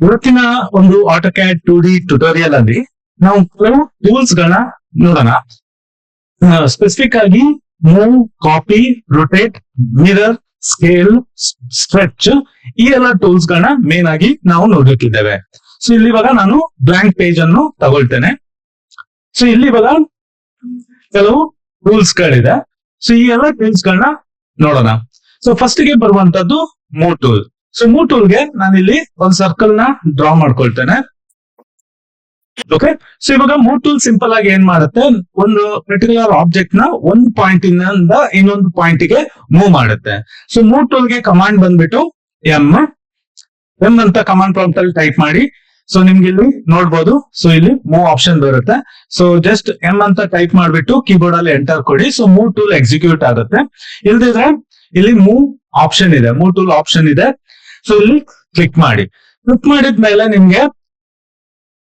ಇವತ್ತಿನ ಒಂದು AutoCAD 2D tutorial ಅಲ್ಲಿ ನಾವು ಕೆಲವು ಟೂಲ್ಸ್ ಗಳನ್ನ ನೋಡೋಣ. ಸ್ಪೆಸಿಫಿಕ್ ಆಗಿ move, copy, rotate, mirror, scale, stretch ಈ ಎಲ್ಲ ಟೂಲ್ಸ್ ಗಳನ್ನ ಮೇನ್ ಆಗಿ ನಾವು ನೋಡ್ಲಿಕ್ಕಿದ್ದೇವೆ. ಸೊ ಇಲ್ಲಿ ಇವಾಗ ನಾನು ಬ್ಲಾಂಕ್ ಪೇಜ್ ಅನ್ನು ತಗೊಳ್ತೇನೆ. ಸೊ ಇಲ್ಲಿ ಇವಾಗ ಕೆಲವು ಟೂಲ್ಸ್ ಗಳಿದೆ. ಸೊ ಈ ಎಲ್ಲ ಟೂಲ್ಸ್ ಗಳನ್ನ ನೋಡೋಣ. ಸೊ ಫಸ್ಟ್ ಗೆ ಬರುವಂತದ್ದು move tool. So move tool ಗೆ ನಾನಿಲ್ಲಿ ಒಂದು ಸರ್ಕಲ್ ನ ಡ್ರಾ ಮಾಡ್ಕೊಳ್ತೇನೆ. ಓಕೆ, ಸೊ ಇವಾಗ ಮೂವ್ ಟೂಲ್ ಸಿಂಪಲ್ ಆಗಿ ಏನ್ ಮಾಡುತ್ತೆ, ಒಂದು ಪರ್ಟಿಕ್ಯುಲರ್ ಆಬ್ಜೆಕ್ಟ್ ನ ಒಂದು ಪಾಯಿಂಟ್ ಇಂದ ಇನ್ನೊಂದು ಪಾಯಿಂಟ್ ಗೆ ಮೂವ್ ಮಾಡುತ್ತೆ. ಸೊ ಮೂವ್ ಟೂಲ್ ಗೆ ಕಮಾಂಡ್ ಬಂದ್ಬಿಟ್ಟು ಎಂ ಅಂತ ಕಮಾಂಡ್ ಪ್ರಾಂಪ್ಟ್ ಅಲ್ಲಿ ಟೈಪ್ ಮಾಡಿ. ಸೊ ನಿಮ್ಗೆ ಇಲ್ಲಿ ನೋಡ್ಬೋದು. ಸೊ ಇಲ್ಲಿ ಮೂವ್ ಆಪ್ಷನ್ ಬರುತ್ತೆ. ಸೊ ಜಸ್ಟ್ ಎಂ ಅಂತ ಟೈಪ್ ಮಾಡ್ಬಿಟ್ಟು ಕೀಬೋರ್ಡ್ ಅಲ್ಲಿ ಎಂಟರ್ ಕೊಡಿ. ಸೊ ಮೂವ್ ಟೂಲ್ ಎಕ್ಸಿಕ್ಯೂಟ್ ಆಗುತ್ತೆ. ಇಲ್ದಿದ್ರೆ ಇಲ್ಲಿ ಮೂವ್ ಆಪ್ಷನ್ ಇದೆ, ಮೂವ್ ಟೂಲ್ ಆಪ್ಷನ್ ಇದೆ. ಸೊ ಇಲ್ಲಿ ಕ್ಲಿಕ್ ಮಾಡಿ. ಕ್ಲಿಕ್ ಮಾಡಿದ್ಮೇಲೆ ನಿಮ್ಗೆ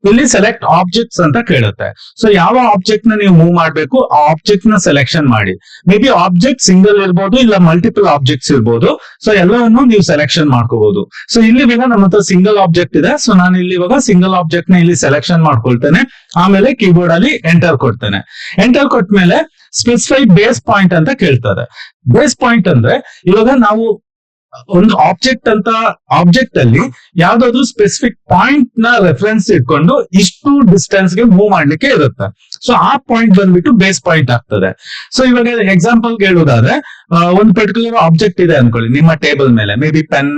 ಇಲ್ಲಿ ಸೆಲೆಕ್ಟ್ ಆಬ್ಜೆಕ್ಟ್ಸ್ ಅಂತ ಕೇಳುತ್ತೆ. ಸೊ ಯಾವ ಆಬ್ಜೆಕ್ಟ್ ನ ನೀವು ಮೂವ್ ಮಾಡ್ಬೇಕು ಆ ಆಬ್ಜೆಕ್ಟ್ ನ ಸೆಲೆಕ್ಷನ್ ಮಾಡಿ. ಮೇ ಬಿ ಆಬ್ಜೆಕ್ಟ್ ಸಿಂಗಲ್ ಇರ್ಬೋದು, ಇಲ್ಲ ಮಲ್ಟಿಪಲ್ ಆಬ್ಜೆಕ್ಟ್ಸ್ ಇರ್ಬೋದು. ಸೊ ಎಲ್ಲವನ್ನು ನೀವು ಸೆಲೆಕ್ಷನ್ ಮಾಡ್ಕೋಬಹುದು. ಸೊ ಇಲ್ಲಿ ಇವಾಗ ನಮ್ಮ ಹತ್ರ ಸಿಂಗಲ್ ಆಬ್ಜೆಕ್ಟ್ ಇದೆ. ಸೊ ನಾನು ಇಲ್ಲಿ ಇವಾಗ ಸಿಂಗಲ್ ಆಬ್ಜೆಕ್ಟ್ ನ ಇಲ್ಲಿ ಸೆಲೆಕ್ಷನ್ ಮಾಡ್ಕೊಳ್ತೇನೆ. ಆಮೇಲೆ ಕೀಬೋರ್ಡ್ ಅಲ್ಲಿ ಎಂಟರ್ ಕೊಡ್ತೇನೆ. ಎಂಟರ್ ಕೊಟ್ಮೇಲೆ ಸ್ಪೆಸಿಫೈ ಬೇಸ್ ಪಾಯಿಂಟ್ ಅಂತ ಕೇಳ್ತದೆ. ಬೇಸ್ ಪಾಯಿಂಟ್ ಅಂದ್ರೆ ಇವಾಗ ನಾವು ಒಂದು ಆಬ್ಜೆಕ್ಟ್ ಅಲ್ಲಿ ಯಾವ್ದಾದ್ರು ಸ್ಪೆಸಿಫಿಕ್ ಪಾಯಿಂಟ್ ನ ರೆಫರೆನ್ಸ್ ಇಟ್ಕೊಂಡು ಇಷ್ಟು ಡಿಸ್ಟೆನ್ಸ್ ಗೆ ಮೂವ್ ಮಾಡ್ಲಿಕ್ಕೆ ಇರುತ್ತೆ. ಸೊ ಆ ಪಾಯಿಂಟ್ ಬಂದ್ಬಿಟ್ಟು ಬೇಸ್ ಪಾಯಿಂಟ್ ಆಗ್ತದೆ. ಸೊ ಇವಾಗ ಎಕ್ಸಾಂಪಲ್ ಹೇಳುವುದಾದ್ರೆ ಒಂದು ಪರ್ಟಿಕ್ಯುಲರ್ ಆಬ್ಜೆಕ್ಟ್ ಇದೆ ಅನ್ಕೊಳ್ಳಿ ನಿಮ್ಮ ಟೇಬಲ್ ಮೇಲೆ, ಮೇ ಬಿ ಪೆನ್,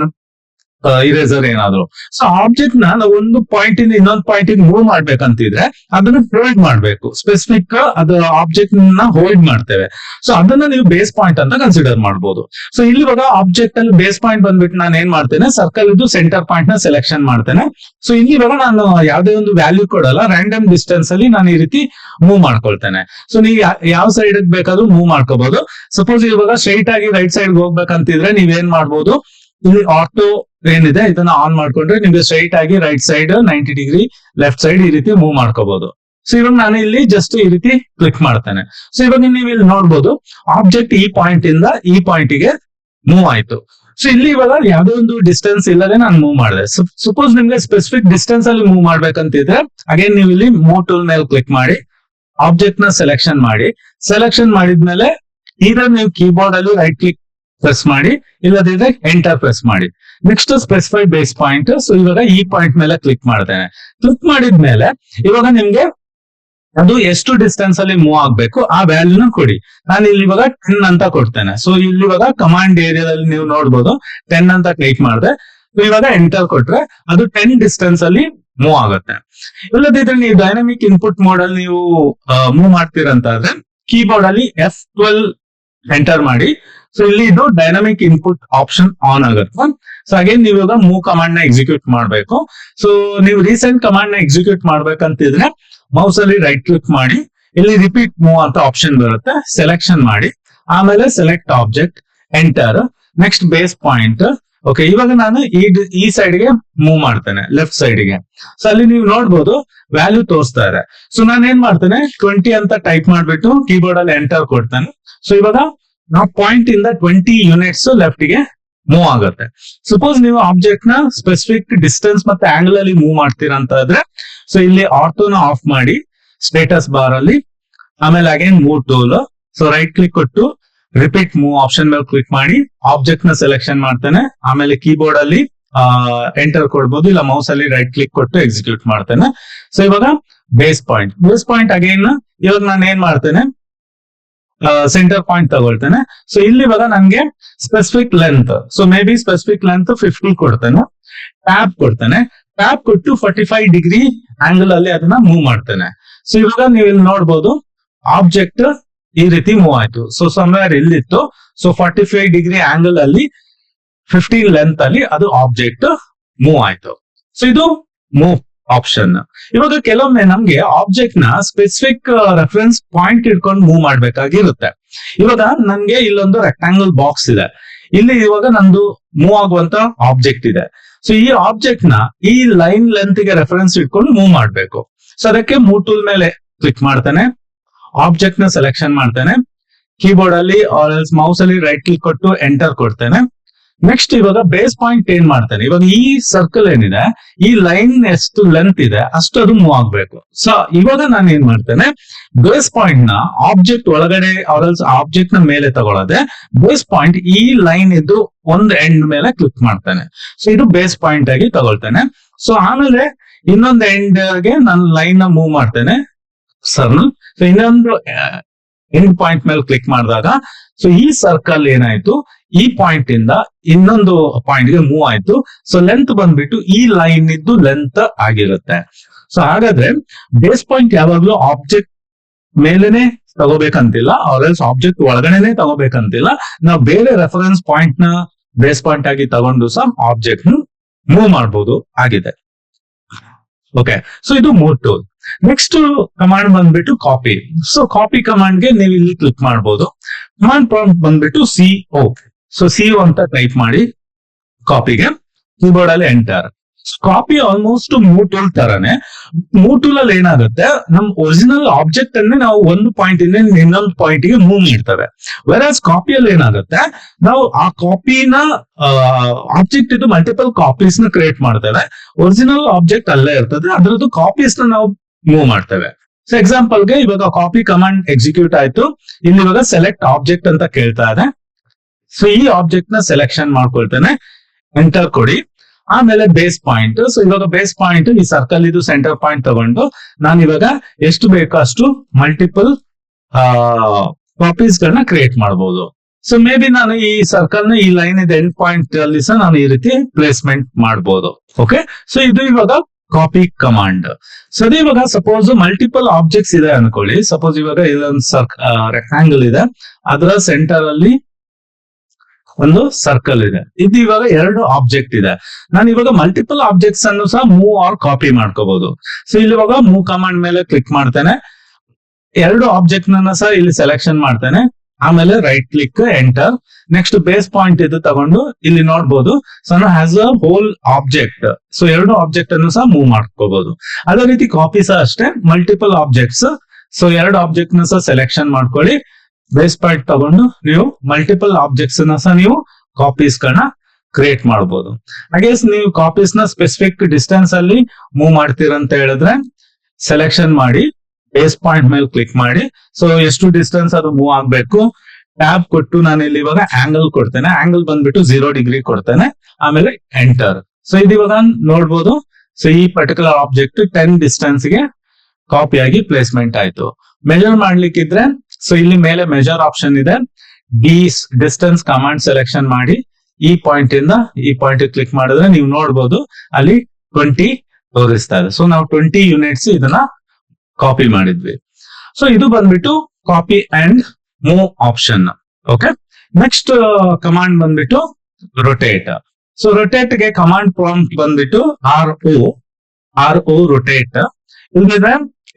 ಇರೇಸರ್ ಏನಾದ್ರು. ಸೊ ಆಬ್ಜೆಕ್ಟ್ ನ ನಾವು ಒಂದು ಪಾಯಿಂಟ್ ಇಂದ ಇನ್ನೊಂದು ಪಾಯಿಂಟ್ ಮೂವ್ ಮಾಡ್ಬೇಕಂತಿದ್ರೆ ಅದನ್ನ ಹೋಲ್ಡ್ ಮಾಡ್ಬೇಕು. ಸ್ಪೆಸಿಫಿಕ್ ಅದು ಆಬ್ಜೆಕ್ಟ್ ನ ಹೋಲ್ಡ್ ಮಾಡ್ತೇವೆ. ಸೊ ಅದನ್ನ ನೀವು ಬೇಸ್ ಪಾಯಿಂಟ್ ಅಂತ ಕನ್ಸಿಡರ್ ಮಾಡಬಹುದು. ಸೊ ಇಲ್ಲಿ ಇವಾಗ ಆಬ್ಜೆಕ್ಟ್ ಅಲ್ಲಿ ಬೇಸ್ ಪಾಯಿಂಟ್ ಬಂದ್ಬಿಟ್ಟು ನಾನು ಏನ್ ಮಾಡ್ತೇನೆ, ಸರ್ಕಲ್ ಇದ್ದು ಸೆಂಟರ್ ಪಾಯಿಂಟ್ ನ ಸೆಲೆಕ್ಷನ್ ಮಾಡ್ತೇನೆ. ಸೊ ಇಲ್ಲಿ ಇವಾಗ ನಾನು ಯಾವ್ದೇ ಒಂದು ವ್ಯಾಲ್ಯೂ ಕೊಡಲ್ಲ, ರ್ಯಾಂಡಮ್ ಡಿಸ್ಟೆನ್ಸ್ ಅಲ್ಲಿ ನಾನು ಈ ರೀತಿ ಮೂವ್ ಮಾಡ್ಕೊಳ್ತೇನೆ. ಸೊ ನೀವು ಯಾವ ಸೈಡ್ ಬೇಕಾದ್ರೂ ಮೂವ್ ಮಾಡ್ಕೋಬಹುದು. ಸಪೋಸ್ ಇವಾಗ ಸ್ಟ್ರೈಟ್ ಆಗಿ ರೈಟ್ ಸೈಡ್ ಹೋಗ್ಬೇಕಂತಿದ್ರೆ ನೀವೇನ್ ಮಾಡ್ಬೋದು, ಇಲ್ಲಿ ಆಟೋ ಏನಿದೆ ಇದನ್ನ ಆನ್ ಮಾಡ್ಕೊಂಡ್ರೆ ನಿಮ್ಗೆ ಸ್ಟ್ರೈಟ್ ಆಗಿ right side 90 degree, left side ಈ ರೀತಿ ಮೂವ್ ಮಾಡ್ಕೋಬಹುದು. ಸೊ ಇವಾಗ ನಾನು ಇಲ್ಲಿ ಜಸ್ಟ್ ಈ ರೀತಿ ಕ್ಲಿಕ್ ಮಾಡ್ತೇನೆ. ಸೊ ಇವಾಗ ನೀವು ಇಲ್ಲಿ ನೋಡ್ಬೋದು ಆಬ್ಜೆಕ್ಟ್ ಈ ಪಾಯಿಂಟ್ ಇಂದ ಈ ಪಾಯಿಂಟ್ ಗೆ ಮೂವ್ ಆಯ್ತು. ಸೊ ಇಲ್ಲಿ ಇವಾಗ ಯಾವ್ದೋ ಒಂದು ಡಿಸ್ಟೆನ್ಸ್ ಇಲ್ಲದೆ ನಾನು ಮೂವ್ ಮಾಡಿದೆ. ಸಪೋಸ್ ನಿಮ್ಗೆ ಸ್ಪೆಸಿಫಿಕ್ ಡಿಸ್ಟೆನ್ಸ್ ಅಲ್ಲಿ ಮೂವ್ ಮಾಡ್ಬೇಕಂತಿದ್ರೆ ಅಗೇನ್ ನೀವು ಇಲ್ಲಿ ಮೂವ್ ಟೂಲ್ ಮೇಲೆ ಕ್ಲಿಕ್ ಮಾಡಿ, ಆಬ್ಜೆಕ್ಟ್ ನ ಸೆಲೆಕ್ಷನ್ ಮಾಡಿ. ಸೆಲೆಕ್ಷನ್ ಮಾಡಿದ್ಮೇಲೆ ಇದರ ನೀವು ಕೀಬೋರ್ಡ್ ಅಲ್ಲಿ ರೈಟ್ ಕ್ಲಿಕ್ ಪ್ರೆಸ್ ಮಾಡಿ, ಇಲ್ಲದಿದ್ರೆ ಎಂಟರ್ ಪ್ರೆಸ್ ಮಾಡಿ. Next specify base point. So ಇವಾಗ ಈ ಪಾಯಿಂಟ್ ಮೇಲೆ ಕ್ಲಿಕ್ ಮಾಡ್ತೇನೆ. ಕ್ಲಿಕ್ ಮಾಡಿದ್ಮೇಲೆ ಇವಾಗ ನಿಮ್ಗೆ ಅದು ಎಷ್ಟು ಡಿಸ್ಟೆನ್ಸ್ ಅಲ್ಲಿ ಮೂವ್ ಆಗ್ಬೇಕು ಆ ವ್ಯಾಲ್ಯೂನ ಕೊಡಿ. ನಾನು ಇಲ್ಲಿ ಇವಾಗ 10 ಅಂತ ಕೊಡ್ತೇನೆ. ಸೊ ಇಲ್ಲಿ ಇವಾಗ ಕಮಾಂಡ್ ಏರಿಯಾದಲ್ಲಿ ನೀವು ನೋಡ್ಬೋದು 10 ಅಂತ ಟೈಪ್ ಮಾಡಿದೆ. ಇವಾಗ ಎಂಟರ್ ಕೊಟ್ರೆ ಅದು 10 ಡಿಸ್ಟೆನ್ಸ್ ಅಲ್ಲಿ ಮೂವ್ ಆಗುತ್ತೆ. ಇಲ್ಲದಿದ್ರೆ ನೀವು ಡೈನಾಮಿಕ್ ಇನ್ಪುಟ್ ಮೋಡ್ ಅಲ್ಲಿ ನೀವು ಮೂವ್ ಮಾಡ್ತೀರಂತಾದ್ರೆ ಕೀಬೋರ್ಡ್ ಅಲ್ಲಿ F12 ಎಂಟರ್ ಮಾಡಿ. ಸೊ ಇಲ್ಲಿ ಇದು ಡೈನಾಮಿಕ್ ಇನ್ಪುಟ್ ಆಪ್ಷನ್ ಆನ್ ಆಗುತ್ತೆ. ಸೊ ಅಗೇನ್ ನೀವು ಇವಾಗ ಮೂವ್ ಕಮಾಂಡ್ ನ ಎಕ್ಸಿಕ್ಯೂಟ್ ಮಾಡ್ಬೇಕು. ಸೊ ನೀವು ರೀಸೆಂಟ್ ಕಮಾಂಡ್ ನ ಎಕ್ಸಿಕ್ಯೂಟ್ ಮಾಡ್ಬೇಕಂತಿದ್ರೆ ಮೌಸ್ ಅಲ್ಲಿ ರೈಟ್ ಕ್ಲಿಕ್ ಮಾಡಿ, ಇಲ್ಲಿ ರಿಪೀಟ್ ಮೂವ್ ಅಂತ ಆಪ್ಷನ್ ಬರುತ್ತೆ, ಸೆಲೆಕ್ಷನ್ ಮಾಡಿ. ಆಮೇಲೆ select object, enter, next base point. Okay, ಇವಾಗ ನಾನು ಈ ಸೈಡ್ ಗೆ ಮೂವ್ ಮಾಡ್ತೇನೆ, ಲೆಫ್ಟ್ ಸೈಡ್ ಗೆ. ಸೊ ಅಲ್ಲಿ ನೀವು ನೋಡ್ಬೋದು ವ್ಯಾಲ್ಯೂ ತೋರಿಸ್ತಾ ಇದೆ. ಸೊ ನಾನು ಏನ್ ಮಾಡ್ತೇನೆ 20 ಅಂತ ಟೈಪ್ ಮಾಡ್ಬಿಟ್ಟು ಕೀಬೋರ್ಡ್ ಅಲ್ಲಿ ಎಂಟರ್ ಕೊಡ್ತೇನೆ. ಸೊ ಇವಾಗ ನಾವು ಪಾಯಿಂಟ್ ಇಂದ 20 ಯೂನಿಟ್ಸ್ ಲೆಫ್ಟ್ ಗೆ ಮೂವ್ ಆಗುತ್ತೆ. ಸಪೋಸ್ ನೀವು ಆಬ್ಜೆಕ್ಟ್ ನ ಸ್ಪೆಸಿಫಿಕ್ ಡಿಸ್ಟೆನ್ಸ್ ಮತ್ತೆ ಆಂಗಲ್ ಅಲ್ಲಿ ಮೂವ್ ಮಾಡ್ತೀರಾ ಅಂತ ಆದ್ರೆ ಸೊ ಇಲ್ಲಿ ಆಟೋನ ಆಫ್ ಮಾಡಿ ಸ್ಟೇಟಸ್ ಬಾರ್ ಅಲ್ಲಿ, ಆಮೇಲೆ again move tool. So right click ಕೊಟ್ಟು ರಿಪೀಟ್ ಮೂವ್ ಆಪ್ಷನ್ ಮೇಲೆ ಕ್ಲಿಕ್ ಮಾಡಿ ಆಬ್ಜೆಕ್ಟ್ ನ ಸೆಲೆಕ್ಷನ್ ಮಾಡ್ತೇನೆ. ಆಮೇಲೆ ಕೀಬೋರ್ಡ್ ಅಲ್ಲಿ ಎಂಟರ್ ಕೊಡ್ಬೋದು, ಇಲ್ಲ ಮೌಸ್ ಅಲ್ಲಿ ರೈಟ್ ಕ್ಲಿಕ್ ಕೊಟ್ಟು ಎಕ್ಸಿಕ್ಯೂಟ್ ಮಾಡ್ತೇನೆ. ಸೊ ಇವಾಗ ಬೇಸ್ ಪಾಯಿಂಟ್ ಅಗೇನ್ ಇವಾಗ ನಾನು ಏನ್ ಮಾಡ್ತೇನೆ, ಸೆಂಟರ್ ಪಾಯಿಂಟ್ ತಗೊಳ್ತೇನೆ. ಸೊ ಇಲ್ಲಿ ಇವಾಗ ನನ್ಗೆ specific length, so may be specific length 50 ಕೊಡ್ತೇನೆ. ಟ್ಯಾಪ್ ಕೊಡ್ತೇನೆ. ಟ್ಯಾಪ್ ಕೊಟ್ಟು 45 ಡಿಗ್ರಿ ಆಂಗಲ್ ಅಲ್ಲಿ ಅದನ್ನ ಮೂವ್ ಮಾಡ್ತೇನೆ. ಸೊ ಇವಾಗ ನೀವು ಇಲ್ಲಿ ನೋಡ್ಬೋದು ಆಬ್ಜೆಕ್ಟ್ ಈ ರೀತಿ ಮೂವ್ ಆಯ್ತು. ಸೊ ಸಮ್ವೇರ್ ಇಲ್ಲಿತ್ತು. ಸೊ 45 ಡಿಗ್ರಿ ಆಂಗಲ್ ಅಲ್ಲಿ 15 ಲೆಂತ್ ಅಲ್ಲಿ ಅದು ಆಬ್ಜೆಕ್ಟ್ ಮೂವ್ ಆಯ್ತು. ಸೊ ಇದು ಮೂವ್ ಆಪ್ಷನ್. ಇವಾಗ ಕೆಲವೊಮ್ಮೆ ನಮ್ಗೆ ಆಬ್ಜೆಕ್ಟ್ ನ ಸ್ಪೆಸಿಫಿಕ್ ರೆಫರೆನ್ಸ್ ಪಾಯಿಂಟ್ ಇಟ್ಕೊಂಡು ಮೂವ್ ಮಾಡ್ಬೇಕಾಗಿರುತ್ತೆ. ಇವಾಗ ನನ್ಗೆ ಇಲ್ಲೊಂದು ರೆಕ್ಟಾಂಗಲ್ ಬಾಕ್ಸ್ ಇದೆ. ಇಲ್ಲಿ ಇವಾಗ ನಂದು ಮೂವ್ ಆಗುವಂತ ಆಬ್ಜೆಕ್ಟ್ ಇದೆ. ಸೊ ಈ ಆಬ್ಜೆಕ್ಟ್ ನ ಈ ಲೈನ್ ಲೆಂತ್ ಗೆ ರೆಫರೆನ್ಸ್ ಇಟ್ಕೊಂಡು ಮೂವ್ ಮಾಡ್ಬೇಕು. ಸೊ ಅದಕ್ಕೆ ಮೂವ್ ಟೂಲ್ ಮೇಲೆ ಕ್ಲಿಕ್ ಮಾಡ್ತೇನೆ, ಆಬ್ಜೆಕ್ಟ್ ನ ಸೆಲೆಕ್ಷನ್ ಮಾಡ್ತೇನೆ, ಕೀಬೋರ್ಡ್ ಅಲ್ಲಿ ಮೌಸ್ ಅಲ್ಲಿ ರೈಟ್ ಕ್ಲಿಕ್ ಕೊಟ್ಟು ಎಂಟರ್ ಕೊಡ್ತೇನೆ. ನೆಕ್ಸ್ಟ್ ಇವಾಗ ಬೇಸ್ ಪಾಯಿಂಟ್ ಏನ್ ಮಾಡ್ತಾನೆ, ಇವಾಗ ಈ ಸರ್ಕಲ್ ಏನಿದೆ, ಈ ಲೈನ್ ಎಷ್ಟು ಲೆಂತ್ ಇದೆ ಅಷ್ಟು ಅದು ಮೂವ್ ಆಗ್ಬೇಕು. ಸೊ ಇವಾಗ ನಾನು ಏನ್ ಮಾಡ್ತೇನೆ, ಬೇಸ್ ಪಾಯಿಂಟ್ ನ ಆಬ್ಜೆಕ್ಟ್ ಒಳಗಡೆ ಆಬ್ಜೆಕ್ಟ್ ನ ಮೇಲೆ ತಗೊಳ್ಳೋದೆ, ಬೇಸ್ ಪಾಯಿಂಟ್ ಈ ಲೈನ್ ಇದ್ದು ಒಂದು ಎಂಡ್ ಮೇಲೆ ಕ್ಲಿಕ್ ಮಾಡ್ತಾನೆ. ಸೊ ಇದು ಬೇಸ್ ಪಾಯಿಂಟ್ ಆಗಿ ತಗೊಳ್ತೇನೆ. ಸೊ ಆಮೇಲೆ ಇನ್ನೊಂದು ಎಂಡ್ ಗೆ ನಾನು ಲೈನ್ ನ ಮೂವ್ ಮಾಡ್ತೇನೆ ಸರ್ಕಲ್. ಸೊ ಇನ್ನೊಂದು ಎಂಡ್ ಪಾಯಿಂಟ್ ಮೇಲೆ ಕ್ಲಿಕ್ ಮಾಡಿದಾಗ ಸೊ ಈ ಸರ್ಕಲ್ ಏನಾಯ್ತು, ಈ ಪಾಯಿಂಟ್ ಇಂದ ಇನ್ನೊಂದು ಪಾಯಿಂಟ್ ಗೆ ಮೂವ್ ಆಯ್ತು. ಸೊ ಲೆಂತ್ ಬಂದ್ಬಿಟ್ಟು ಈ ಲೈನ್ ಇದ್ದು ಲೆಂತ್ ಆಗಿರುತ್ತೆ. ಸೊ ಹಾಗಾದ್ರೆ ಬೇಸ್ ಪಾಯಿಂಟ್ ಯಾವಾಗ್ಲೂ ಆಬ್ಜೆಕ್ಟ್ ಮೇಲೆನೆ ತಗೋಬೇಕಂತಿಲ್ಲ, ಆಲ್ಸ್ ಆಬ್ಜೆಕ್ಟ್ ಒಳಗಡೆನೆ ತಗೋಬೇಕಂತಿಲ್ಲ. ನಾವು ಬೇರೆ ರೆಫರೆನ್ಸ್ ಪಾಯಿಂಟ್ ನ ಬೇಸ್ ಪಾಯಿಂಟ್ ಆಗಿ ತಗೊಂಡು ಸಹ ಆಬ್ಜೆಕ್ಟ್ ಮೂವ್ ಮಾಡಬಹುದು ಆಗಿದೆ. ಓಕೆ, ಸೊ ಇದು ಮೂವ್ ಟೂಲ್. ನೆಕ್ಸ್ಟ್ ಕಮಾಂಡ್ ಬಂದ್ಬಿಟ್ಟು ಕಾಪಿ. ಸೊ ಕಾಪಿ ಕಮಾಂಡ್ ಗೆ ನೀವು ಇಲ್ಲಿ ಕ್ಲಿಕ್ ಮಾಡಬಹುದು. ಕಮಾಂಡ್ ಪ್ರಾಂಪ್ಟ್ ಬಂದ್ಬಿಟ್ಟು CO. ಸೊ CO ಅಂತ ಟೈಪ್ ಮಾಡಿ ಕಾಪಿಗೆ ಕೀಬೋರ್ಡ್ ಅಲ್ಲಿ enter. Copy almost move tool ತರಾನೇ. ಮೂವ್ ಟೂಲ್ ಅಲ್ಲಿ ಏನಾಗುತ್ತೆ, ನಮ್ ಒರಿಜಿನಲ್ ಆಬ್ಜೆಕ್ಟ್ ಅನ್ನೇ ನಾವು ಒಂದು ಪಾಯಿಂಟ್ ಇಂದ ಇನ್ನೊಂದು ಪಾಯಿಂಟ್ ಗೆ ಮೂವ್ ಮಾಡ್ತೇವೆ. ವೆರಾಸ್ ಕಾಪಿಯಲ್ಲಿ ಏನಾಗುತ್ತೆ, ನಾವು ಆ ಕಾಪಿನ ಆಬ್ಜೆಕ್ಟ್ ಇದು ಮಲ್ಟಿಪಲ್ ಕಾಪೀಸ್ ನ ಕ್ರಿಯೇಟ್ ಮಾಡ್ತೇವೆ. ಒರಿಜಿನಲ್ ಆಬ್ಜೆಕ್ಟ್ ಅಲ್ಲೇ ಇರ್ತದೆ, ಅದರದ್ದು ಕಾಪೀಸ್ ನ ನಾವು ಮೂವ್ ಮಾಡ್ತೇವೆ. ಸೊ ಎಕ್ಸಾಂಪಲ್ ಗೆ ಇವಾಗ ಕಾಪಿ ಕಮಾಂಡ್ ಎಕ್ಸಿಕ್ಯೂಟ್ ಆಯ್ತು. ಇಲ್ಲಿ ಇವಾಗ ಸೆಲೆಕ್ಟ್ ಆಬ್ಜೆಕ್ಟ್ ಅಂತ ಕೇಳ್ತಾ ಇದೆ. ಸೊ ಈ ಆಬ್ಜೆಕ್ಟ್ ನ ಸೆಲೆಕ್ಷನ್ ಮಾಡ್ಕೊಳ್ತೇನೆ, ಎಂಟರ್ ಕೊಡಿ. ಆಮೇಲೆ ಬೇಸ್ ಪಾಯಿಂಟ್. ಸೊ ಇವಾಗ ಬೇಸ್ ಪಾಯಿಂಟ್ ಈ ಸರ್ಕಲ್ ಇದು ಸೆಂಟರ್ ಪಾಯಿಂಟ್ ತಗೊಂಡು ನಾನು ಇವಾಗ ಎಷ್ಟು ಬೇಕೋ ಅಷ್ಟು ಮಲ್ಟಿಪಲ್ ಕಾಪೀಸ್ ಗಳನ್ನ ಕ್ರಿಯೇಟ್ ಮಾಡಬಹುದು. ಸೊ ಮೇ ಬಿ ನಾನು ಈ ಸರ್ಕಲ್ ನ ಈ ಲೈನ್ ಇದೆ ಎಂಡ್ ಪಾಯಿಂಟ್ ಅಲ್ಲಿ ಸಹ ನಾನು ಈ ರೀತಿ ಪ್ಲೇಸ್ಮೆಂಟ್ ಮಾಡಬಹುದು. ಓಕೆ, ಸೊ ಇದು ಇವಾಗ ಕಾಪಿ ಕಮಾಂಡ್. ಸೊ ಅದು ಇವಾಗ ಸಪೋಸ್ ಮಲ್ಟಿಪಲ್ ಆಬ್ಜೆಕ್ಟ್ಸ್ ಇದೆ ಅನ್ಕೊಳ್ಳಿ. ಸಪೋಸ್ ಇವಾಗ ಇದೊಂದು ರೆಕ್ಟಾಂಗಲ್ ಇದೆ, ಅದರ ಸೆಂಟರ್ ಅಲ್ಲಿ ಒಂದು ಸರ್ಕಲ್ ಇದೆ. ಇದು ಇವಾಗ ಎರಡು ಆಬ್ಜೆಕ್ಟ್ ಇದೆ. ನಾನು ಇವಾಗ ಮಲ್ಟಿಪಲ್ ಆಬ್ಜೆಕ್ಟ್ಸ್ ಅನ್ನು ಸಹ ಮೂವ್ ಆರ್ ಕಾಪಿ ಮಾಡ್ಕೋಬಹುದು. ಸೊ ಇಲ್ಲಿ ಇವಾಗ ಮೂವ್ ಕಮಾಂಡ್ ಮೇಲೆ ಕ್ಲಿಕ್ ಮಾಡ್ತೇನೆ, ಎರಡು ಆಬ್ಜೆಕ್ಟ್ ನನ್ನ ಸಹ ಇಲ್ಲಿ ಸೆಲೆಕ್ಷನ್ ಮಾಡ್ತೇನೆ. ಆಮೇಲೆ right click enter. Next base point ಇದು ತಗೊಂಡು ಇಲ್ಲಿ ನೋಡ್ಬೋದು. So has a hole object. So ಎರಡು ಆಬ್ಜೆಕ್ಟ್ ಅನ್ನು ಸಹ ಮೂವ್ ಮಾಡ್ಕೋಬಹುದು. ಅದೇ ರೀತಿ ಕಾಪಿ ಸಹ ಅಷ್ಟೇ, ಮಲ್ಟಿಪಲ್ ಆಬ್ಜೆಕ್ಟ್ಸ್. ಸೊ ಎರಡು ಆಬ್ಜೆಕ್ಟ್ ನ ಸಹ ಸೆಲೆಕ್ಷನ್ ಮಾಡ್ಕೊಳ್ಳಿ, ಬೇಸ್ ಪಾಯಿಂಟ್ ತಗೊಂಡು ನೀವು ಮಲ್ಟಿಪಲ್ ಆಬ್ಜೆಕ್ಟ್ಸ್ ನ ಸಹ ನೀವು ಕಾಪೀಸ್ ಗಳನ್ನ ಕ್ರಿಯೇಟ್ ಮಾಡಬಹುದು. ಹಾಗೆ ನೀವು ಕಾಪೀಸ್ ನ ಸ್ಪೆಸಿಫಿಕ್ ಡಿಸ್ಟೆನ್ಸ್ ಅಲ್ಲಿ ಮೂವ್ ಮಾಡ್ತೀರಂತ ಹೇಳಿದ್ರೆ ಸೆಲೆಕ್ಷನ್ ಮಾಡಿ ಬೇಸ್ ಪಾಯಿಂಟ್ ಮೇಲೆ ಕ್ಲಿಕ್ ಮಾಡಿ. ಸೊ ಎಷ್ಟು ಡಿಸ್ಟೆನ್ಸ್ ಅದು ಮೂವ್ ಆಗ್ಬೇಕು ಟ್ಯಾಬ್ ಕೊಟ್ಟು ನಾನು ಇಲ್ಲಿ ಇವಾಗ ಆಂಗಲ್ ಕೊಡ್ತೇನೆ. ಆಂಗಲ್ ಬಂದ್ಬಿಟ್ಟು 0 ಡಿಗ್ರಿ ಕೊಡ್ತೇನೆ. ಆಮೇಲೆ ಎಂಟರ್. ಸೊ ಇದು ಇವಾಗ ನೋಡ್ಬೋದು. ಸೊ ಈ ಪರ್ಟಿಕ್ಯುಲರ್ ಆಬ್ಜೆಕ್ಟ್ 10 ಡಿಸ್ಟೆನ್ಸ್ ಗೆ ಕಾಪಿ ಆಗಿ ಪ್ಲೇಸ್ಮೆಂಟ್ ಆಯ್ತು. ಮೆಜರ್ ಮಾಡ್ಲಿಕ್ಕಿದ್ರೆ ಸೊ ಇಲ್ಲಿ ಮೇಲೆ ಮೆಜರ್ ಆಪ್ಷನ್ ಇದೆ. ಡಿಸ್ಟೆನ್ಸ್ ಕಮಾಂಡ್ ಸೆಲೆಕ್ಷನ್ ಮಾಡಿ ಈ ಪಾಯಿಂಟ್ ಇಂದ ಈ ಪಾಯಿಂಟ್ ಕ್ಲಿಕ್ ಮಾಡಿದ್ರೆ ನೀವು ನೋಡ್ಬೋದು ಅಲ್ಲಿ 20 ತೋರಿಸ್ತಾ ಇದೆ. ಸೊ ನಾವು 20 ಯೂನಿಟ್ಸ್ ಇದನ್ನ ಕಾಪಿ ಮಾಡಿದ್ವಿ. ಸೊ ಇದು ಬಂದ್ಬಿಟ್ಟು copy and move option. Okay, next command ಬಂದ್ಬಿಟ್ಟು ರೊಟೇಟ್. ಸೊ ರೊಟೇಟ್ ಗೆ ಕಮಾಂಡ್ ಪ್ರಾಂಪ್ಟ್ ಬಂದ್ಬಿಟ್ಟು RO ರೊಟೇಟ್. ಇಲ್ಲಿದೆ,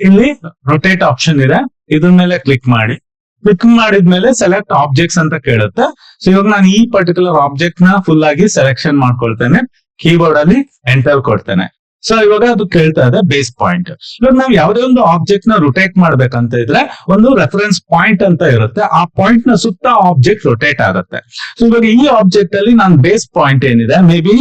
ಇಲ್ಲಿ ರೊಟೇಟ್ ಆಪ್ಷನ್ ಇದೆ, ಇದ್ರ ಮೇಲೆ ಕ್ಲಿಕ್ ಮಾಡಿ. ಕ್ಲಿಕ್ ಮಾಡಿದ್ಮೇಲೆ ಸೆಲೆಕ್ಟ್ ಆಬ್ಜೆಕ್ಟ್ಸ್ ಅಂತ ಕೇಳುತ್ತೆ. ಸೊ ಇವಾಗ ನಾನು ಈ ಪರ್ಟಿಕ್ಯುಲರ್ ಆಬ್ಜೆಕ್ಟ್ ನ ಫುಲ್ ಆಗಿ ಸೆಲೆಕ್ಷನ್ ಮಾಡ್ಕೊಳ್ತೇನೆ, ಕೀಬೋರ್ಡ್ ಅಲ್ಲಿ ಎಂಟರ್ ಕೊಡ್ತೇನೆ. ಸೊ ಇವಾಗ ಅದು ಕೇಳ್ತಾ ಇದೆ ಬೇಸ್ ಪಾಯಿಂಟ್. ಇವಾಗ ನಾವು ಯಾವುದೇ ಒಂದು ಆಬ್ಜೆಕ್ಟ್ ನ ರೊಟೇಟ್ ಮಾಡ್ಬೇಕಂತ ಇದ್ರೆ ಒಂದು ರೆಫರೆನ್ಸ್ ಪಾಯಿಂಟ್ ಅಂತ ಇರುತ್ತೆ, ಆ ಪಾಯಿಂಟ್ ನ ಸುತ್ತ ಆಬ್ಜೆಕ್ಟ್ ರೊಟೇಟ್ ಆಗುತ್ತೆ. ಸೊ ಇವಾಗ ಈ ಆಬ್ಜೆಕ್ಟ್ ಅಲ್ಲಿ ನಾನು ಬೇಸ್ ಪಾಯಿಂಟ್ ಏನಿದೆ, ಮೇ ಬಿ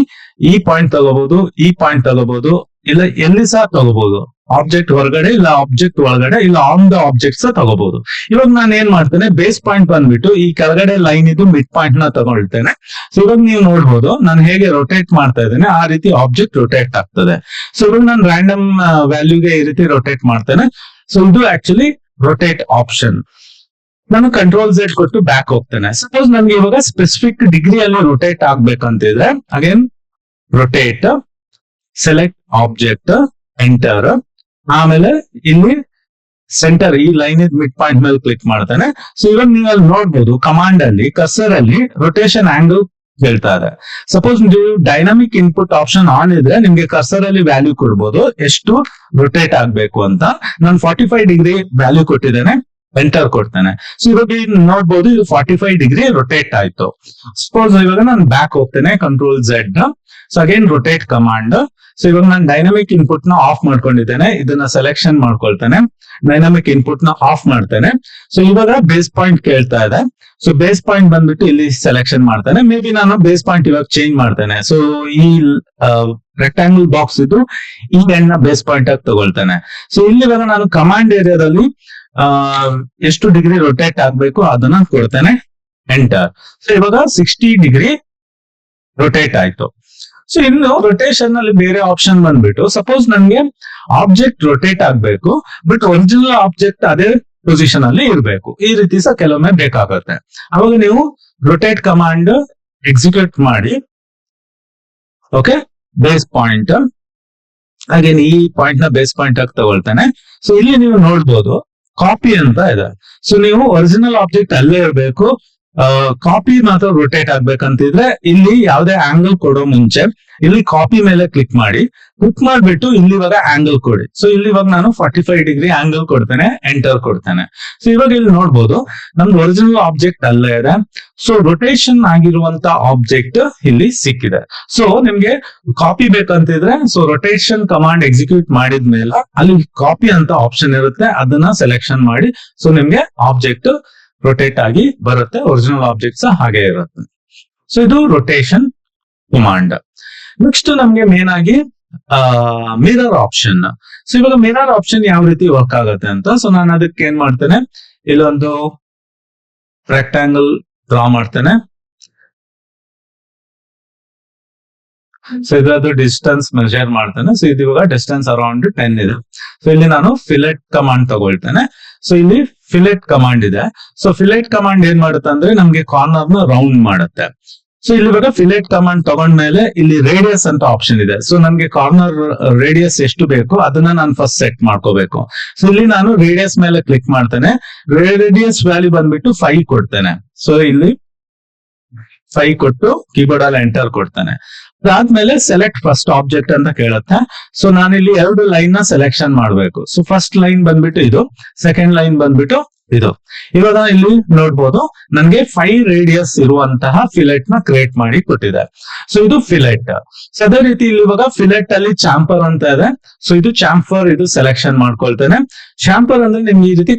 ಈ ಪಾಯಿಂಟ್ ತಗೋಬಹುದು, ಈ ಪಾಯಿಂಟ್ ತಗೋಬಹುದು, ಇಲ್ಲ ಎಲ್ಲಿ ಸಹ ತಗೋಬಹುದು. ಆಬ್ಜೆಕ್ಟ್ ಹೊರಗಡೆ ಇಲ್ಲ ಆಬ್ಜೆಕ್ಟ್ ಒಳಗಡೆ ಇಲ್ಲ ಆನ್ ದ ಆಬ್ಜೆಕ್ಟ್ ಸಹ ತಗೋಬಹುದು. ಇವಾಗ ನಾನು ಏನ್ ಮಾಡ್ತೇನೆ, ಬೇಸ್ ಪಾಯಿಂಟ್ ಬಂದ್ಬಿಟ್ಟು ಈ ಕೆಳಗಡೆ ಲೈನ್ ಇದು ಮಿಡ್ ಪಾಯಿಂಟ್ ನ ತಗೊಳ್ತೇನೆ. ಸೊ ಇವಾಗ ನೀವು ನೋಡ್ಬೋದು ನಾನು ಹೇಗೆ ರೊಟೇಟ್ ಮಾಡ್ತಾ ಇದ್ದೇನೆ, ಆ ರೀತಿ ಆಬ್ಜೆಕ್ಟ್ ರೊಟೇಟ್ ಆಗ್ತದೆ. ಸೊ ಇವಾಗ ನಾನು ರ್ಯಾಂಡಮ್ ವ್ಯಾಲ್ಯೂಗೆ ಈ ರೀತಿ ರೊಟೇಟ್ ಮಾಡ್ತೇನೆ. ಸೊ ಇದು ಆಕ್ಚುಲಿ ರೊಟೇಟ್ ಆಪ್ಷನ್. ನಾನು CTRL-Z ಕೊಟ್ಟು ಬ್ಯಾಕ್ ಹೋಗ್ತೇನೆ. ಸಪೋಸ್ ನನ್ಗೆ ಇವಾಗ ಸ್ಪೆಸಿಫಿಕ್ ಡಿಗ್ರಿಯಲ್ಲಿ ರೊಟೇಟ್ ಆಗ್ಬೇಕಂತಿದ್ರೆ again rotate, select object, enter. ಆಮೇಲೆ ಇಲ್ಲಿ ಸೆಂಟರ್ ಈ ಲೈನ್ ಮಿಡ್ ಪಾಯಿಂಟ್ ಮೇಲೆ ಕ್ಲಿಕ್ ಮಾಡ್ತೇನೆ. ಸೊ ಇವಾಗ ನೀವು ಅಲ್ಲಿ ನೋಡ್ಬೋದು ಕಮಾಂಡ್ ಅಲ್ಲಿ ಕರ್ಸರ್ ಅಲ್ಲಿ ರೊಟೇಷನ್ ಆಂಗಲ್ ಹೇಳ್ತಾ ಇದೆ. ಸಪೋಸ್ ನೀವು ಡೈನಾಮಿಕ್ ಇನ್ಪುಟ್ ಆಪ್ಷನ್ ಆನ್ ಇದ್ರೆ ನಿಮ್ಗೆ ಕರ್ಸರ್ ಅಲ್ಲಿ ವ್ಯಾಲ್ಯೂ ಕೊಡ್ಬೋದು ಎಷ್ಟು ರೊಟೇಟ್ ಆಗ್ಬೇಕು ಅಂತ. ನಾನು 45 ಡಿಗ್ರಿ ವ್ಯಾಲ್ಯೂ ಕೊಟ್ಟಿದ್ದೇನೆ, ಎಂಟರ್ ಕೊಡ್ತೇನೆ. ಸೊ ಇವಾಗ ನೋಡ್ಬೋದು ಇದು 45 ಡಿಗ್ರಿ ರೊಟೇಟ್ ಆಯ್ತು. ಸಪೋಸ್ ಇವಾಗ ನಾನು ಬ್ಯಾಕ್ ಹೋಗ್ತೇನೆ, CTRL-Z. So again rotate command. So ಇವಾಗ ನಾನು ಡೈನಾಮಿಕ್ ಇನ್ಪುಟ್ ನ ಆಫ್ ಮಾಡ್ಕೊಂಡಿದ್ದೇನೆ, ಇದನ್ನ ಸೆಲೆಕ್ಷನ್ ಮಾಡ್ಕೊಳ್ತೇನೆ, ಡೈನಾಮಿಕ್ ಇನ್ಪುಟ್ ನ ಆಫ್ ಮಾಡ್ತೇನೆ. ಸೊ ಇವಾಗ ಬೇಸ್ ಪಾಯಿಂಟ್ ಕೇಳ್ತಾ ಇದೆ. ಸೊ ಬೇಸ್ ಪಾಯಿಂಟ್ ಬಂದ್ಬಿಟ್ಟು ಇಲ್ಲಿ ಸೆಲೆಕ್ಷನ್ ಮಾಡ್ತಾನೆ. ಮೇ ಬಿ ನಾನು ಬೇಸ್ ಪಾಯಿಂಟ್ ಇವಾಗ ಚೇಂಜ್ ಮಾಡ್ತೇನೆ. ಸೊ ಈ ರೆಕ್ಟಾಂಗಲ್ ಬಾಕ್ಸ್ ಇದ್ದು ಈ ಎಂಡ್ ನ ಬೇಸ್ ಪಾಯಿಂಟ್ ಆಗಿ ತಗೊಳ್ತಾನೆ. ಸೊ ಇಲ್ಲಿವಾಗ ನಾನು ಕಮಾಂಡ್ ಏರಿಯಾದಲ್ಲಿ ಎಷ್ಟು ಡಿಗ್ರಿ ರೊಟೇಟ್ ಆಗ್ಬೇಕು ಅದನ್ನ ಕೊಡ್ತೇನೆ, ಎಂಟರ್. ಸೊ ಇವಾಗ 60 ಡಿಗ್ರಿ ರೊಟೇಟ್ ಆಯ್ತು. ಸೊ ಇನ್ನು ರೊಟೇಷನ್ ಅಲ್ಲಿ ಬೇರೆ ಆಪ್ಷನ್ ಬಂದ್ಬಿಟ್ಟು, ಸಪೋಸ್ ನನ್ಗೆ ಆಬ್ಜೆಕ್ಟ್ ರೊಟೇಟ್ ಆಗ್ಬೇಕು ಬಟ್ ಒರಿಜಿನಲ್ ಆಬ್ಜೆಕ್ಟ್ ಅದೇ ಪೊಸಿಷನ್ ಅಲ್ಲಿ ಇರಬೇಕು, ಈ ರೀತಿ ಸಹ ಕೆಲವೊಮ್ಮೆ ಬೇಕಾಗುತ್ತೆ. ಅವಾಗ ನೀವು ರೊಟೇಟ್ ಕಮಾಂಡ್ ಎಕ್ಸಿಕ್ಯೂಟ್ ಮಾಡಿ, ಓಕೆ, ಬೇಸ್ ಪಾಯಿಂಟ್ ಹಾಗೇನೆ ಈ ಪಾಯಿಂಟ್ ನ ಬೇಸ್ ಪಾಯಿಂಟ್ ಆಗಿ ತಗೊಳ್ತಾನೆ. ಸೊ ಇಲ್ಲಿ ನೀವು ನೋಡ್ಬೋದು ಕಾಪಿ ಅಂತ ಇದೆ. ಸೊ ನೀವು ಒರಿಜಿನಲ್ ಆಬ್ಜೆಕ್ಟ್ ಅಲ್ಲೇ ಇರಬೇಕು, ಕಾಪಿ ಮಾತ್ರ ರೊಟೇಟ್ ಆಗ್ಬೇಕಂತಿದ್ರೆ ಇಲ್ಲಿ ಯಾವುದೇ ಆಂಗಲ್ ಕೊಡೋ ಮುಂಚೆ ಇಲ್ಲಿ ಕಾಪಿ ಮೇಲೆ ಕ್ಲಿಕ್ ಮಾಡಿ, ಕ್ಲಿಕ್ ಮಾಡ್ಬಿಟ್ಟು ಇಲ್ಲಿ ಇವಾಗ ಆಂಗಲ್ ಕೊಡಿ. ಸೊ ಇಲ್ಲಿ ಇವಾಗ ನಾನು 45 ಡಿಗ್ರಿ ಆಂಗಲ್ ಕೊಡ್ತೇನೆ, ಎಂಟರ್ ಕೊಡ್ತೇನೆ. ಸೊ ಇವಾಗ ಇಲ್ಲಿ ನೋಡ್ಬೋದು ನಮ್ದು ಒರಿಜಿನಲ್ ಆಬ್ಜೆಕ್ಟ್ ಅಲ್ಲೇ ಇದೆ. ಸೊ ರೊಟೇಷನ್ ಆಗಿರುವಂತ ಆಬ್ಜೆಕ್ಟ್ ಇಲ್ಲಿ ಸಿಕ್ಕಿದೆ. ಸೊ ನಿಮ್ಗೆ ಕಾಪಿ ಬೇಕಂತಿದ್ರೆ ಸೊ ರೊಟೇಷನ್ ಕಮಾಂಡ್ ಎಕ್ಸಿಕ್ಯೂಟ್ ಮಾಡಿದ್ಮೇಲೆ ಅಲ್ಲಿ ಕಾಪಿ ಅಂತ ಆಪ್ಷನ್ ಇರುತ್ತೆ, ಅದನ್ನ ಸೆಲೆಕ್ಷನ್ ಮಾಡಿ. ಸೊ ನಿಮ್ಗೆ ಆಬ್ಜೆಕ್ಟ್ ರೊಟೇಟ್ ಆಗಿ ಬರುತ್ತೆ, ಒರಿಜಿನಲ್ ಆಬ್ಜೆಕ್ಟ್ ಸಹ ಹಾಗೆ ಇರುತ್ತೆ. ಸೊ ಇದು ರೊಟೇಷನ್ ಕಮಾಂಡ್. ನೆಕ್ಸ್ಟ್ ನಮ್ಗೆ ಮೇನ್ ಆಗಿ ಮಿರರ್ ಆಪ್ಷನ್. ಸೊ ಇವಾಗ ಮಿರರ್ ಆಪ್ಷನ್ ಯಾವ ರೀತಿ ವರ್ಕ್ ಆಗುತ್ತೆ ಅಂತ, ಸೊ ನಾನು ಅದಕ್ಕೆ ಏನ್ ಮಾಡ್ತೇನೆ, ಇಲ್ಲೊಂದು ರೆಕ್ಟಾಂಗಲ್ ಡ್ರಾ ಮಾಡ್ತೇನೆ. ಸೊ ಇದ್ರದ್ದು ಡಿಸ್ಟೆನ್ಸ್ ಮೆಜರ್ ಮಾಡ್ತೇನೆ. ಸೊ ಇದು ಇವಾಗ ಡಿಸ್ಟೆನ್ಸ್ ಅರೌಂಡ್ 10 ಇದೆ. ಸೊ ಇಲ್ಲಿ ನಾನು ಫಿಲೆಟ್ ಕಮಾಂಡ್ ತಗೊಳ್ತೇನೆ. ಸೊ ಇಲ್ಲಿ ಫಿಲೆಟ್ ಕಮಾಂಡ್ ಇದೆ. ಸೊ ಫಿಲೆಟ್ ಕಮಾಂಡ್ ಏನ್ ಮಾಡುತ್ತೆ ಅಂದ್ರೆ ನಮ್ಗೆ ಕಾರ್ನರ್ ನ ರೌಂಡ್ ಮಾಡುತ್ತೆ. ಸೊ ಇಲ್ಲಿ ಇವಾಗ ಫಿಲೆಟ್ ಕಮಾಂಡ್ ತಗೊಂಡ್ಮೇಲೆ ಇಲ್ಲಿ ರೇಡಿಯಸ್ ಅಂತ ಆಪ್ಷನ್ ಇದೆ. ಸೊ ನನ್ಗೆ ಕಾರ್ನರ್ ರೇಡಿಯಸ್ ಎಷ್ಟು ಬೇಕು ಅದನ್ನ ನಾನು ಫಸ್ಟ್ ಸೆಟ್ ಮಾಡ್ಕೋಬೇಕು. ಸೊ ಇಲ್ಲಿ ನಾನು ರೇಡಿಯಸ್ ಮೇಲೆ ಕ್ಲಿಕ್ ಮಾಡ್ತೇನೆ. ರೇಡಿಯಸ್ ವ್ಯಾಲ್ಯೂ ಬಂದ್ಬಿಟ್ಟು 5 ಕೊಡ್ತೇನೆ. ಸೊ ಇಲ್ಲಿ 5 ಕೊಟ್ಟು ಕೀಬೋರ್ಡ್ ಅಲ್ಲಿ ಎಂಟರ್ ಕೊಡ್ತಾನೆ. ಅದಾದ್ಮೇಲೆ ಸೆಲೆಕ್ಟ್ ಫಸ್ಟ್ ಆಬ್ಜೆಕ್ಟ್ ಅಂತ ಕೇಳುತ್ತೆ. ಸೊ ನಾನಿಲ್ಲಿ 2 ಲೈನ್ ನ ಸೆಲೆಕ್ಷನ್ ಮಾಡ್ಬೇಕು. ಸೊ ಫಸ್ಟ್ ಲೈನ್ ಬಂದ್ಬಿಟ್ಟು ಇದು, ಸೆಕೆಂಡ್ ಲೈನ್ ಬಂದ್ಬಿಟ್ಟು ಇದು. ಇವಾಗ ಇಲ್ಲಿ ನೋಡ್ಬೋದು ನನ್ಗೆ 5 ರೇಡಿಯಸ್ ಇರುವಂತಹ ಫಿಲೆಟ್ ನ ಕ್ರಿಯೇಟ್ ಮಾಡಿ ಕೊಟ್ಟಿದೆ. ಸೊ ಇದು ಫಿಲೆಟ್. ಸೊ ಅದೇ ರೀತಿ ಇಲ್ಲಿ ಇವಾಗ ಫಿಲೆಟ್ ಅಲ್ಲಿ ಚಾಂಪರ್ ಅಂತ ಇದೆ. ಸೊ ಇದು ಚಾಂಪರ್, ಇದು ಸೆಲೆಕ್ಷನ್ ಮಾಡ್ಕೊಳ್ತೇನೆ. ಚಾಂಪರ್ ಅಂದ್ರೆ ನಿಮ್ಗೆ ಈ ರೀತಿ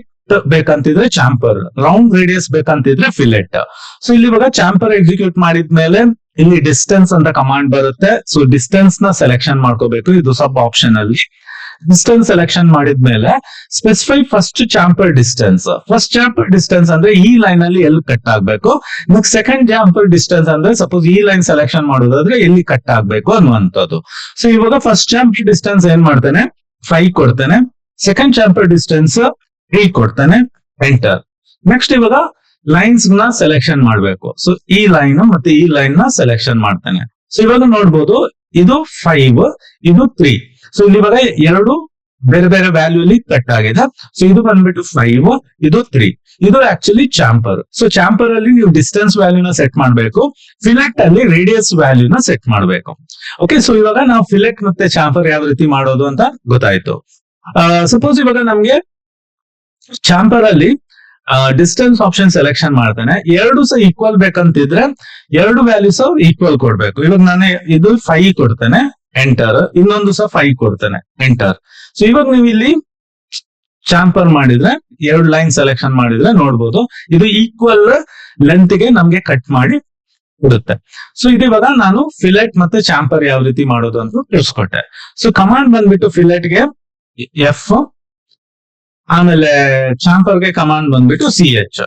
ಬೇಕಂತಿದ್ರೆ ಚಾಂಪರ್, ರೌಂಡ್ ರೇಡಿಯಸ್ ಬೇಕಂತಿದ್ರೆ ಫಿಲೆಟ್. ಸೊ ಇಲ್ಲಿ ಇವಾಗ ಚಾಂಪರ್ ಎಕ್ಸಿಕ್ಯೂಟ್ ಮಾಡಿದ್ಮೇಲೆ ಇಲ್ಲಿ ಡಿಸ್ಟೆನ್ಸ್ ಅಂತ ಕಮಾಂಡ್ ಬರುತ್ತೆ. ಸೊ ಡಿಸ್ಟೆನ್ಸ್ ನ ಸೆಲೆಕ್ಷನ್ ಮಾಡ್ಕೋಬೇಕು, ಇದು ಸಬ್ ಆಪ್ಷನ್ ಅಲ್ಲಿ. ಡಿಸ್ಟೆನ್ಸ್ ಸೆಲೆಕ್ಷನ್ ಮಾಡಿದ್ಮೇಲೆ specify first ಚಾಂಪರ್ distance. First ಚಾಂಪರ್ distance ಅಂದ್ರೆ ಈ ಲೈನ್ ಅಲ್ಲಿ ಎಲ್ಲಿ ಕಟ್ ಆಗ್ಬೇಕು. ನೆಕ್ಸ್ಟ್ ಸೆಕೆಂಡ್ ಚಾಂಪರ್ ಡಿಸ್ಟೆನ್ಸ್ ಅಂದ್ರೆ ಸಪೋಸ್ ಈ ಲೈನ್ ಸೆಲೆಕ್ಷನ್ ಮಾಡೋದಾದ್ರೆ ಎಲ್ಲಿ ಕಟ್ ಆಗ್ಬೇಕು ಅನ್ನುವಂಥದ್ದು. ಸೊ ಇವಾಗ ಫಸ್ಟ್ ಚಾಂಪರ್ ಡಿಸ್ಟೆನ್ಸ್ ಏನ್ ಮಾಡ್ತೇನೆ, 5 ಕೊಡ್ತೇನೆ. ಸೆಕೆಂಡ್ ಚಾಂಪರ್ ಡಿಸ್ಟೆನ್ಸ್ 3 ಕೊಡ್ತೇನೆ, ಎಂಟರ್. ನೆಕ್ಸ್ಟ್ ಇವಾಗ ಲೈನ್ಸ್ ನ ಸೆಲೆಕ್ಷನ್ ಮಾಡ್ಬೇಕು. ಸೊ ಈ ಲೈನ್ ಮತ್ತೆ ಈ ಲೈನ್ ನ ಸೆಲೆಕ್ಷನ್ ಮಾಡ್ತೇನೆ. ಸೊ ಇವಾಗ ನೋಡ್ಬೋದು ಇದು 5, ಇದು 3. ಸೊ ಇಲ್ಲಿ ಇವಾಗ 2 ಬೇರೆ ಬೇರೆ ವ್ಯಾಲ್ಯೂ ಅಲ್ಲಿ ಕಟ್ ಆಗಿದೆ. ಸೊ ಇದು ಬಂದ್ಬಿಟ್ಟು 5, ಇದು 3. ಇದು ಆಕ್ಚುಲಿ ಚಾಂಪರ್. ಸೊ ಚಾಂಪರ್ ಅಲ್ಲಿ ನೀವು ಡಿಸ್ಟೆನ್ಸ್ ವ್ಯಾಲ್ಯೂನ ಸೆಟ್ ಮಾಡಬೇಕು, ಫಿಲೆಟ್ ಅಲ್ಲಿ ರೇಡಿಯಸ್ ವ್ಯಾಲ್ಯೂನ ಸೆಟ್ ಮಾಡಬೇಕು. ಓಕೆ, ಸೊ ಇವಾಗ ನಾವು ಫಿಲೆಟ್ ಮತ್ತೆ ಚಾಂಪರ್ ಯಾವ ರೀತಿ ಮಾಡೋದು ಅಂತ ಗೊತ್ತಾಯ್ತು. ಸಪೋಸ್ ಇವಾಗ ನಮ್ಗೆ ಚಾಂಪರ್ ಅಲ್ಲಿ ಡಿಸ್ಟೆನ್ಸ್ ಆಪ್ಷನ್ ಸೆಲೆಕ್ಷನ್ ಮಾಡ್ತಾನೆ. 2 ಸಹ ಈಕ್ವಲ್ ಬೇಕಂತಿದ್ರೆ 2 ವ್ಯಾಲ್ಯೂಸ್ ಈಕ್ವಲ್ ಕೊಡ್ಬೇಕು. ಇವಾಗ ನಾನು ಇದು 5 ಕೊಡ್ತೇನೆ, ಎಂಟರ್. ಇನ್ನೊಂದು ಸಹ 5 ಕೊಡ್ತೇನೆ, ಎಂಟರ್. ಸೊ ಇವಾಗ ನೀವು ಇಲ್ಲಿ ಚಾಂಪರ್ ಮಾಡಿದ್ರೆ 2 ಲೈನ್ ಸೆಲೆಕ್ಷನ್ ಮಾಡಿದ್ರೆ ನೋಡ್ಬೋದು ಇದು ಈಕ್ವಲ್ ಲೆಂತ್ ಗೆ ನಮ್ಗೆ ಕಟ್ ಮಾಡಿ ಕೊಡುತ್ತೆ. ಸೊ ಇದು ಇವಾಗ ನಾನು ಫಿಲೆಟ್ ಮತ್ತೆ ಚಾಂಪರ್ ಯಾವ ರೀತಿ ಮಾಡೋದು ಅಂತ ತಿಳಿಸ್ಕೊಟ್ಟೆ. ಸೊ ಕಮಾಂಡ್ ಬಂದ್ಬಿಟ್ಟು ಫಿಲೆಟ್ ಗೆ ಎಫ್, ಆಮೇಲೆ ಚಾಂಪರ್ ಗೆ ಕಮಾಂಡ್ ಬಂದ್ಬಿಟ್ಟು CH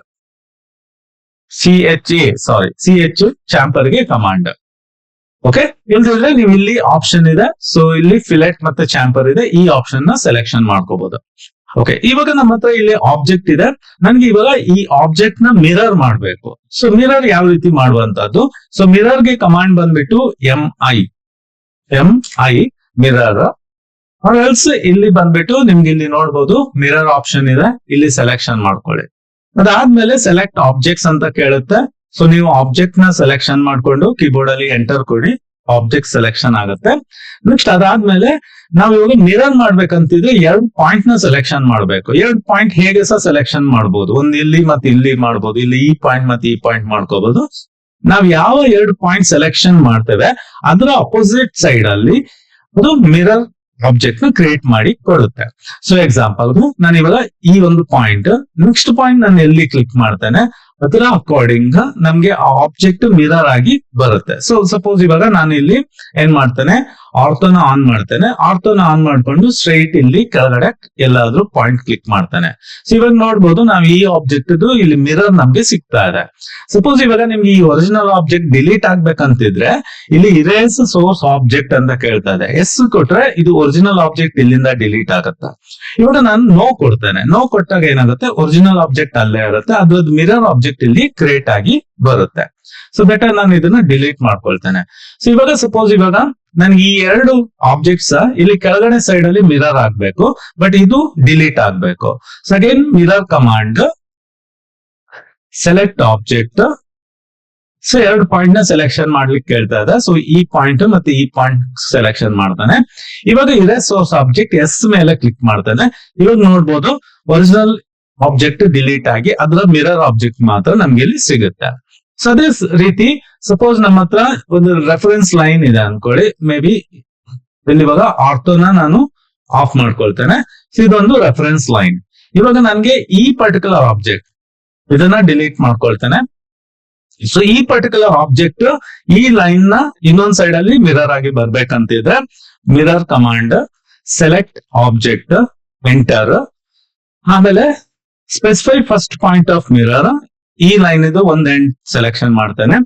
ಚಾಂಪರ್ ಗೆ ಕಮಾಂಡ್. ಓಕೆ, ಇಲ್ದಿದ್ರೆ ನೀವು ಇಲ್ಲಿ ಆಪ್ಷನ್ ಇದೆ. ಸೊ ಇಲ್ಲಿ ಫಿಲೆಟ್ ಮತ್ತೆ ಚಾಂಪರ್ ಇದೆ, ಈ ಆಪ್ಷನ್ ನ ಸೆಲೆಕ್ಷನ್ ಮಾಡ್ಕೋಬಹುದು. ಓಕೆ, ಇವಾಗ ನಮ್ಮ ಹತ್ರ ಇಲ್ಲಿ ಆಬ್ಜೆಕ್ಟ್ ಇದೆ. ನನ್ಗೆ ಇವಾಗ ಈ ಆಬ್ಜೆಕ್ಟ್ ನ ಮಿರರ್ ಮಾಡ್ಬೇಕು. ಸೊ ಮಿರರ್ ಯಾವ ರೀತಿ ಮಾಡುವಂತದ್ದು, ಸೊ ಮಿರರ್ ಗೆ ಕಮಾಂಡ್ ಬಂದ್ಬಿಟ್ಟು MI ಮಿರರ್. ಎಲ್ಸ್ ಇಲ್ಲಿ ಬಂದ್ಬಿಟ್ಟು ನಿಮ್ಗೆ ಇಲ್ಲಿ ನೋಡ್ಬೋದು ಮಿರರ್ ಆಪ್ಷನ್ ಇದೆ, ಇಲ್ಲಿ ಸೆಲೆಕ್ಷನ್ ಮಾಡ್ಕೊಳ್ಳಿ. ಅದಾದ್ಮೇಲೆ ಸೆಲೆಕ್ಟ್ ಆಬ್ಜೆಕ್ಟ್ಸ್ ಅಂತ ಕೇಳುತ್ತೆ. ಸೊ ನೀವು ಆಬ್ಜೆಕ್ಟ್ ನ ಸೆಲೆಕ್ಷನ್ ಮಾಡ್ಕೊಂಡು ಕೀಬೋರ್ಡ್ ಅಲ್ಲಿ ಎಂಟರ್ ಕೊಡಿ, ಆಬ್ಜೆಕ್ಟ್ ಸೆಲೆಕ್ಷನ್ ಆಗುತ್ತೆ. ನೆಕ್ಸ್ಟ್ ಅದಾದ್ಮೇಲೆ ನಾವು ಇವಾಗ ಮಿರರ್ ಮಾಡ್ಬೇಕಂತಿದ್ರೆ 2 ಪಾಯಿಂಟ್ ನ ಸೆಲೆಕ್ಷನ್ ಮಾಡ್ಬೇಕು. 2 ಪಾಯಿಂಟ್ ಹೇಗೆ ಸಹ ಸೆಲೆಕ್ಷನ್ ಮಾಡ್ಬೋದು, ಒಂದು ಇಲ್ಲಿ ಮತ್ತೆ ಇಲ್ಲಿ ಮಾಡ್ಬೋದು, ಇಲ್ಲಿ ಈ ಪಾಯಿಂಟ್ ಮತ್ತೆ ಈ ಪಾಯಿಂಟ್ ಮಾಡ್ಕೋಬಹುದು. ನಾವ್ ಯಾವ 2 ಪಾಯಿಂಟ್ ಸೆಲೆಕ್ಷನ್ ಮಾಡ್ತೇವೆ ಅದರ ಅಪೋಸಿಟ್ ಸೈಡ್ ಅಲ್ಲಿ ಅದು ಮಿರರ್ ಆಬ್ಜೆಕ್ಟ್ ನ ಕ್ರಿಯೇಟ್ ಮಾಡಿ ಕೊಡುತ್ತೆ. ಸೊ ಎಕ್ಸಾಂಪಲ್ ನಾನು ಇವಾಗ ಈ ಒಂದು ಪಾಯಿಂಟ್, ನೆಕ್ಸ್ಟ್ ಪಾಯಿಂಟ್ ನಾನು ಎಲ್ಲಿ ಕ್ಲಿಕ್ ಮಾಡ್ತೇನೆ ಅದರ ಅಕಾರ್ಡಿಂಗ್ ನಮ್ಗೆ ಆ ಆಬ್ಜೆಕ್ಟ್ ಮಿರರ್ ಆಗಿ ಬರುತ್ತೆ. ಸೊ ಸಪೋಸ್ ಇವಾಗ ನಾನು ಇಲ್ಲಿ ಏನ್ ಮಾಡ್ತೇನೆ, ಆರ್ಥೋನ ಆನ್ ಮಾಡ್ತೇನೆ. ಆರ್ಥೋನ ಆನ್ ಮಾಡ್ಕೊಂಡು ಸ್ಟ್ರೈಟ್ ಇಲ್ಲಿ ಕೆಳಗಡೆ ಎಲ್ಲಾದ್ರೂ ಪಾಯಿಂಟ್ ಕ್ಲಿಕ್ ಮಾಡ್ತೇನೆ. ಸೊ ಇವಾಗ ನೋಡ್ಬೋದು ನಾವು ಈ ಆಬ್ಜೆಕ್ಟ್ ಇಲ್ಲಿ ಮಿರರ್ ನಮ್ಗೆ ಸಿಗ್ತಾ ಇದೆ. ಸಪೋಸ್ ಇವಾಗ ನಿಮ್ಗೆ ಈ ಒರಿಜಿನಲ್ ಆಬ್ಜೆಕ್ಟ್ ಡಿಲೀಟ್ ಆಗ್ಬೇಕಂತಿದ್ರೆ ಇಲ್ಲಿ ಇರೇಸ್ ಸೋರ್ಸ್ ಆಬ್ಜೆಕ್ಟ್ ಅಂತ ಕೇಳ್ತಾ ಇದೆ. ಎಸ್ ಕೊಟ್ರೆ ಇದು ಒರಿಜಿನಲ್ ಆಬ್ಜೆಕ್ಟ್ ಇಲ್ಲಿಂದ ಡಿಲೀಟ್ ಆಗುತ್ತೆ. ಇವಾಗ ನಾನು ನೋ ಕೊಡ್ತೇನೆ. ನೋ ಕೊಟ್ಟಾಗ ಏನಾಗುತ್ತೆ, ಒರಿಜಿನಲ್ ಆಬ್ಜೆಕ್ಟ್ ಅಲ್ಲೇ ಇರುತ್ತೆ, ಅದ್ರದ್ದು ಮಿರರ್ ಆಬ್ಜೆಕ್ಟ್ ಇಲ್ಲಿ ಕ್ರಿಯೇಟ್ ಆಗಿ ಬರುತ್ತೆ. ಸೊ ಬೆಟರ್ ನಾನು ಇದನ್ನ ಡಿಲೀಟ್ ಮಾಡ್ಕೊಳ್ತೇನೆ. ಸೊ ಇವಾಗ ಸಪೋಸ್ ಇವಾಗ ನನ್ಗೆ ಈ ಎರಡು ಆಬ್ಜೆಕ್ಟ್ಸ್ ಇಲ್ಲಿ ಕೆಳಗಡೆ ಸೈಡ್ ಅಲ್ಲಿ ಮಿರರ್ ಆಗ್ಬೇಕು, ಬಟ್ ಇದು ಡಿಲೀಟ್ ಆಗ್ಬೇಕು. So again mirror command, select object. So ಎರಡು ಪಾಯಿಂಟ್ ನ ಸೆಲೆಕ್ಷನ್ ಮಾಡ್ಲಿಕ್ಕೆ ಕೇಳ್ತಾ ಇದೆ. ಸೊ ಈ ಪಾಯಿಂಟ್ ಮತ್ತೆ ಈ ಪಾಯಿಂಟ್ ಸೆಲೆಕ್ಷನ್ ಮಾಡ್ತಾನೆ. ಇವಾಗ ಇರೇಸ್ ಸೋರ್ಸ್ ಆಬ್ಜೆಕ್ಟ್ ಎಸ್ ಮೇಲೆ ಕ್ಲಿಕ್ ಮಾಡ್ತಾನೆ. ಇವಾಗ ನೋಡ್ಬೋದು ಒರಿಜಿನಲ್ ಆಬ್ಜೆಕ್ಟ್ ಡಿಲೀಟ್ ಆಗಿ ಅದರ ಮಿರರ್ ಆಬ್ಜೆಕ್ಟ್ ಮಾತ್ರ ನಮ್ಗೆ ಇಲ್ಲಿ ಸಿಗುತ್ತೆ. ಸೊ ಅದೇ ರೀತಿ ಸಪೋಸ್ ನಮ್ಮ ಹತ್ರ ಒಂದು ರೆಫರೆನ್ಸ್ ಲೈನ್ ಇದೆ ಅನ್ಕೊಳ್ಳಿ. ಮೇ ಬಿ ಇಲ್ಲಿ ಇವಾಗ ಆರ್ಥೋನ ನಾನು ಆಫ್ ಮಾಡ್ಕೊಳ್ತೇನೆ. ಸೊ ಇದೊಂದು ರೆಫರೆನ್ಸ್ ಲೈನ್. ಇವಾಗ ನನ್ಗೆ ಈ ಪರ್ಟಿಕ್ಯುಲರ್ ಆಬ್ಜೆಕ್ಟ್ ಇದನ್ನ ಡಿಲೀಟ್ ಮಾಡ್ಕೊಳ್ತೇನೆ. ಸೊ ಈ ಪರ್ಟಿಕ್ಯುಲರ್ ಆಬ್ಜೆಕ್ಟ್ ಈ ಲೈನ್ ನ ಇನ್ನೊಂದ್ ಸೈಡ್ ಅಲ್ಲಿ ಮಿರರ್ ಆಗಿ ಬರ್ಬೇಕಂತಿದ್ರೆ mirror command, select object, enter. ಆಮೇಲೆ specify first point of mirror, ಈ ಲೈನ್ ಇದು ಒಂದ್ ಎಂಡ್ ಸೆಲೆಕ್ಷನ್ ಮಾಡ್ತೇನೆ.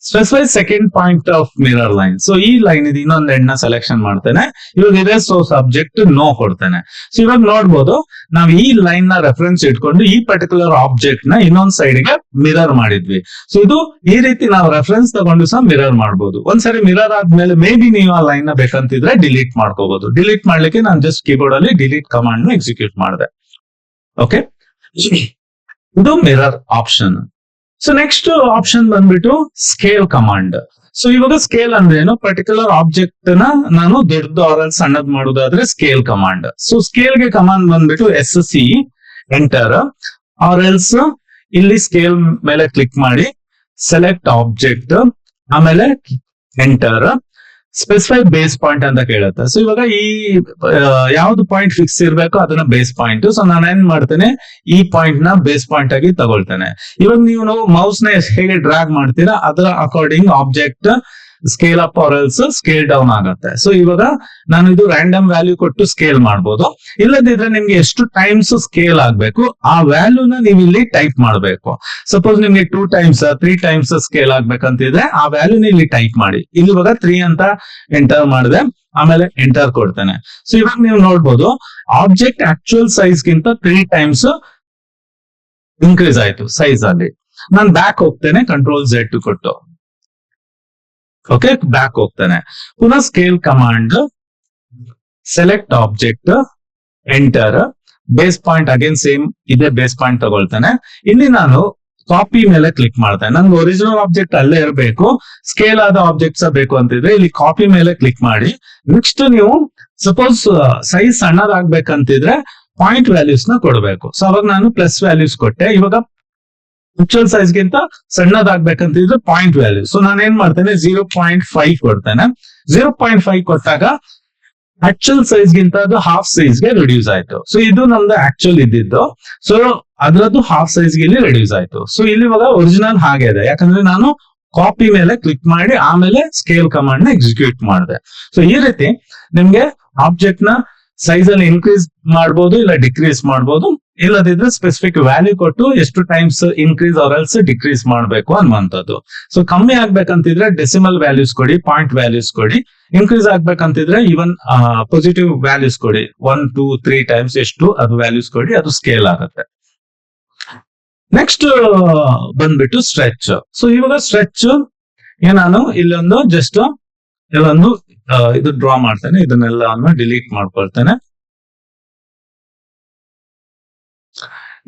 Specify second point of mirror line. So ಈ ಲೈನ್ ಇದು ಇನ್ನೊಂದ್ ಎಂಡ್ ನ ಸೆಲೆಕ್ಷನ್ ಮಾಡ್ತೇನೆ. ಇವಾಗ ಇದೇ ಸೋರ್ಸ್ ಆಬ್ಜೆಕ್ಟ್ ನೋ ಕೊಡ್ತೇನೆ. ಸೊ ಇವಾಗ ನೋಡ್ಬೋದು ನಾವು ಈ ಲೈನ್ ನ ರೆಫರೆನ್ಸ್ ಇಟ್ಕೊಂಡು ಈ ಪರ್ಟಿಕ್ಯುಲರ್ ಆಬ್ಜೆಕ್ಟ್ ನ ಇನ್ನೊಂದ್ ಸೈಡ್ ಗೆ ಮಿರರ್ ಮಾಡಿದ್ವಿ. ಸೊ ಇದು ಈ ರೀತಿ ನಾವು ರೆಫರೆನ್ಸ್ ತಗೊಂಡು ಸಹ ಮಿರರ್ ಮಾಡಬಹುದು. ಒಂದ್ಸರಿ ಮಿರರ್ ಆದ್ಮೇಲೆ ಮೇ ಬಿ ನೀವು ಆ ಲೈನ್ ನ ಬೇಕಂತಿದ್ರೆ ಡಿಲೀಟ್ ಮಾಡ್ಕೋಬಹುದು. ಡಿಲೀಟ್ ಮಾಡ್ಲಿಕ್ಕೆ ನಾನು ಜಸ್ಟ್ ಕೀಬೋರ್ಡ್ ಅಲ್ಲಿ ಡಿಲೀಟ್ ಕಮಾಂಡ್ ನ ಎಕ್ಸಿಕ್ಯೂಟ್ ಮಾಡಿದೆ. ಓಕೆ, ಇದು mirror option. So next option ಬಂದ್ಬಿಟ್ಟು ಸ್ಕೇಲ್ ಕಮಾಂಡ್. ಸೊ ಇವಾಗ ಸ್ಕೇಲ್ ಅಂದ್ರೆ ಏನು, ಪರ್ಟಿಕ್ಯುಲರ್ ಆಬ್ಜೆಕ್ಟ್ ನ ನಾನು ದೊಡ್ಡದು ಆರ್ ಸಣ್ಣದ್ ಮಾಡೋದಾದ್ರೆ ಸ್ಕೇಲ್ ಕಮಾಂಡ್. ಸೊ ಸ್ಕೇಲ್ ಗೆ ಕಮಾಂಡ್ ಬಂದ್ಬಿಟ್ಟು SC ಎಂಟರ್, ಆರ್ ಎಲ್ಸ್ ಇಲ್ಲಿ ಸ್ಕೇಲ್ ಮೇಲೆ ಕ್ಲಿಕ್ ಮಾಡಿ ಸೆಲೆಕ್ಟ್ ಆಬ್ಜೆಕ್ಟ್, ಆಮೇಲೆ ಎಂಟರ್. ಸ್ಪೆಸಿಫೈ ಬೇಸ್ ಪಾಯಿಂಟ್ ಅಂತ ಕೇಳುತ್ತೆ. ಸೊ ಇವಾಗ ಈ ಯಾವ್ದು ಪಾಯಿಂಟ್ ಫಿಕ್ಸ್ ಇರ್ಬೇಕು ಅದನ್ನ ಬೇಸ್ ಪಾಯಿಂಟ್. ಸೊ ನಾನು ಏನ್ ಮಾಡ್ತೇನೆ, ಈ ಪಾಯಿಂಟ್ ನ ಬೇಸ್ ಪಾಯಿಂಟ್ ಆಗಿ ತಗೊಳ್ತೇನೆ. ಇವಾಗ ನೀವು ಮೌಸ್ ನ ಹೇಗೆ ಡ್ರಾಗ್ ಮಾಡ್ತೀರಾ ಅದರ according object scale up or else scale down ಆಗುತ್ತೆ. ಸೊ ಇವಾಗ ನಾನು ಇದು ರ್ಯಾಂಡಮ್ ವ್ಯಾಲ್ಯೂ ಕೊಟ್ಟು ಸ್ಕೇಲ್ ಮಾಡ್ಬೋದು. ಇಲ್ಲದಿದ್ರೆ ನಿಮ್ಗೆ ಎಷ್ಟು ಟೈಮ್ಸ್ ಸ್ಕೇಲ್ ಆಗ್ಬೇಕು ಆ ವ್ಯಾಲ್ಯೂನ ನೀವು ಇಲ್ಲಿ ಟೈಪ್ ಮಾಡಬೇಕು. ಸಪೋಸ್ ನಿಮ್ಗೆ 2 ಟೈಮ್ಸ್ 3 ಟೈಮ್ಸ್ ಸ್ಕೇಲ್ ಆಗ್ಬೇಕಂತಿದ್ರೆ ಆ ವ್ಯಾಲ್ಯೂನ ಇಲ್ಲಿ ಟೈಪ್ ಮಾಡಿ. ಇಲ್ಲಿ ಇವಾಗ 3 ಅಂತ ಎಂಟರ್ ಮಾಡಿದೆ, ಆಮೇಲೆ ಎಂಟರ್ ಕೊಡ್ತೇನೆ. ಸೊ ಇವಾಗ ನೀವು ನೋಡ್ಬೋದು ಆಬ್ಜೆಕ್ಟ್ ಆಕ್ಚುಯಲ್ ಸೈಜ್ ಗಿಂತ 3 ಟೈಮ್ಸ್ ಇನ್ಕ್ರೀಸ್ ಆಯ್ತು ಸೈಜ್ ಅಲ್ಲಿ. ನಾನು ಬ್ಯಾಕ್ ಹೋಗ್ತೇನೆ, ಕಂಟ್ರೋಲ್ Z ಕೊಟ್ಟು ಓಕೆ ಬ್ಯಾಕ್ ಹೋಗ್ತಾನೆ. ಪುನಃ scale command, select object, enter, base point again same ಇದೇ ಬೇಸ್ ಪಾಯಿಂಟ್ ತಗೊಳ್ತಾನೆ. ಇಲ್ಲಿ ನಾನು ಕಾಪಿ ಮೇಲೆ ಕ್ಲಿಕ್ ಮಾಡ್ತೇನೆ. ನನ್ಗೆ ಒರಿಜಿನಲ್ ಆಬ್ಜೆಕ್ಟ್ ಅಲ್ಲೇ ಇರಬೇಕು, ಸ್ಕೇಲ್ ಆದ ಆಬ್ಜೆಕ್ಟ್ಸ್ ಬೇಕು ಅಂತಿದ್ರೆ ಇಲ್ಲಿ ಕಾಪಿ ಮೇಲೆ ಕ್ಲಿಕ್ ಮಾಡಿ. ನೆಕ್ಸ್ಟ್ ನೀವು ಸಪೋಸ್ ಸೈಜ್ ಸಣ್ಣದಾಗ್ಬೇಕಂತಿದ್ರೆ ಪಾಯಿಂಟ್ ವ್ಯಾಲ್ಯೂಸ್ ನ ಕೊಡಬೇಕು. ಸೊ ಅವಾಗ ನಾನು ಪ್ಲಸ್ ವ್ಯಾಲ್ಯೂಸ್ ಕೊಟ್ಟೆ. ಇವಾಗ ಆಕ್ಚುಯಲ್ ಸೈಜ್ ಗಿಂತ ಸಣ್ಣದಾಗ್ಬೇಕಂತಿದ್ರೆ ಪಾಯಿಂಟ್ ವ್ಯಾಲ್ಯೂ. ಸೊ ನಾನು ಏನ್ ಮಾಡ್ತೇನೆ 0.5 ಕೊಡ್ತೇನೆ. 0.5 ಕೊಟ್ಟಾಗ ಆಕ್ಚುಯಲ್ ಸೈಜ್ ಗಿಂತ ಅದು ಹಾಫ್ ಸೈಜ್ ಗೆ ರಿಡ್ಯೂಸ್ ಆಯ್ತು. ಸೊ ಇದು ನಮ್ದು ಆಕ್ಚುಯಲ್ ಇದ್ದಿದ್ದು. ಸೊ ಅದ್ರದ್ದು ಹಾಫ್ ಸೈಜ್ ಗೆ ಇಲ್ಲಿ ರಿಡ್ಯೂಸ್ ಆಯ್ತು. ಸೊ ಇಲ್ಲಿ ಇವಾಗ ಒರಿಜಿನಲ್ ಹಾಗೆ ಇದೆ, ಯಾಕಂದ್ರೆ ನಾನು ಕಾಪಿ ಮೇಲೆ ಕ್ಲಿಕ್ ಮಾಡಿ ಆಮೇಲೆ ಸ್ಕೇಲ್ ಕಮಾಂಡ್ ನ ಎಕ್ಸಿಕ್ಯೂಟ್ ಮಾಡಿದೆ. ಸೊ ಈ ರೀತಿ ನಿಮ್ಗೆ ಆಬ್ಜೆಕ್ಟ್ ನ ಸೈಜ್ ಅಲ್ಲಿ ಇನ್ಕ್ರೀಸ್ ಮಾಡಬಹುದು, ಇಲ್ಲ ಡಿಕ್ರೀಸ್ ಮಾಡಬಹುದು. ಇಲ್ಲದಿದ್ರೆ ಸ್ಪೆಸಿಫಿಕ್ ವ್ಯಾಲ್ಯೂ ಕೊಟ್ಟು ಎಷ್ಟು times increase R else decrease ಮಾಡಬೇಕು ಅನ್ನುವಂಥದ್ದು. ಸೊ ಕಮ್ಮಿ ಆಗ್ಬೇಕಂತಿದ್ರೆ ಡೆಸಿಮಲ್ ವ್ಯಾಲ್ಯೂಸ್ ಕೊಡಿ, ಪಾಯಿಂಟ್ ವ್ಯಾಲ್ಯೂಸ್ ಕೊಡಿ. ಇನ್ಕ್ರೀಸ್ ಆಗ್ಬೇಕಂತಿದ್ರೆ ಈವನ್ ಪಾಸಿಟಿವ್ ವ್ಯಾಲ್ಯೂಸ್ ಕೊಡಿ, 1 2 3 ಟೈಮ್ಸ್ ಎಷ್ಟು ಅದು ವ್ಯಾಲ್ಯೂಸ್ ಕೊಡಿ, ಅದು ಸ್ಕೇಲ್ ಆಗುತ್ತೆ. ನೆಕ್ಸ್ಟ್ ಬಂದ್ಬಿಟ್ಟು ಸ್ಟ್ರೆಚ್. ಸೊ ಇವಾಗ ಸ್ಟ್ರೆಚ್ ನಾನು ಇಲ್ಲೊಂದು ಜಸ್ಟ್ ಇಲ್ಲೊಂದು ಇದು ಡ್ರಾ ಮಾಡ್ತೇನೆ, ಇದನ್ನೆಲ್ಲ ಡಿಲೀಟ್ ಮಾಡ್ಕೊಳ್ತೇನೆ.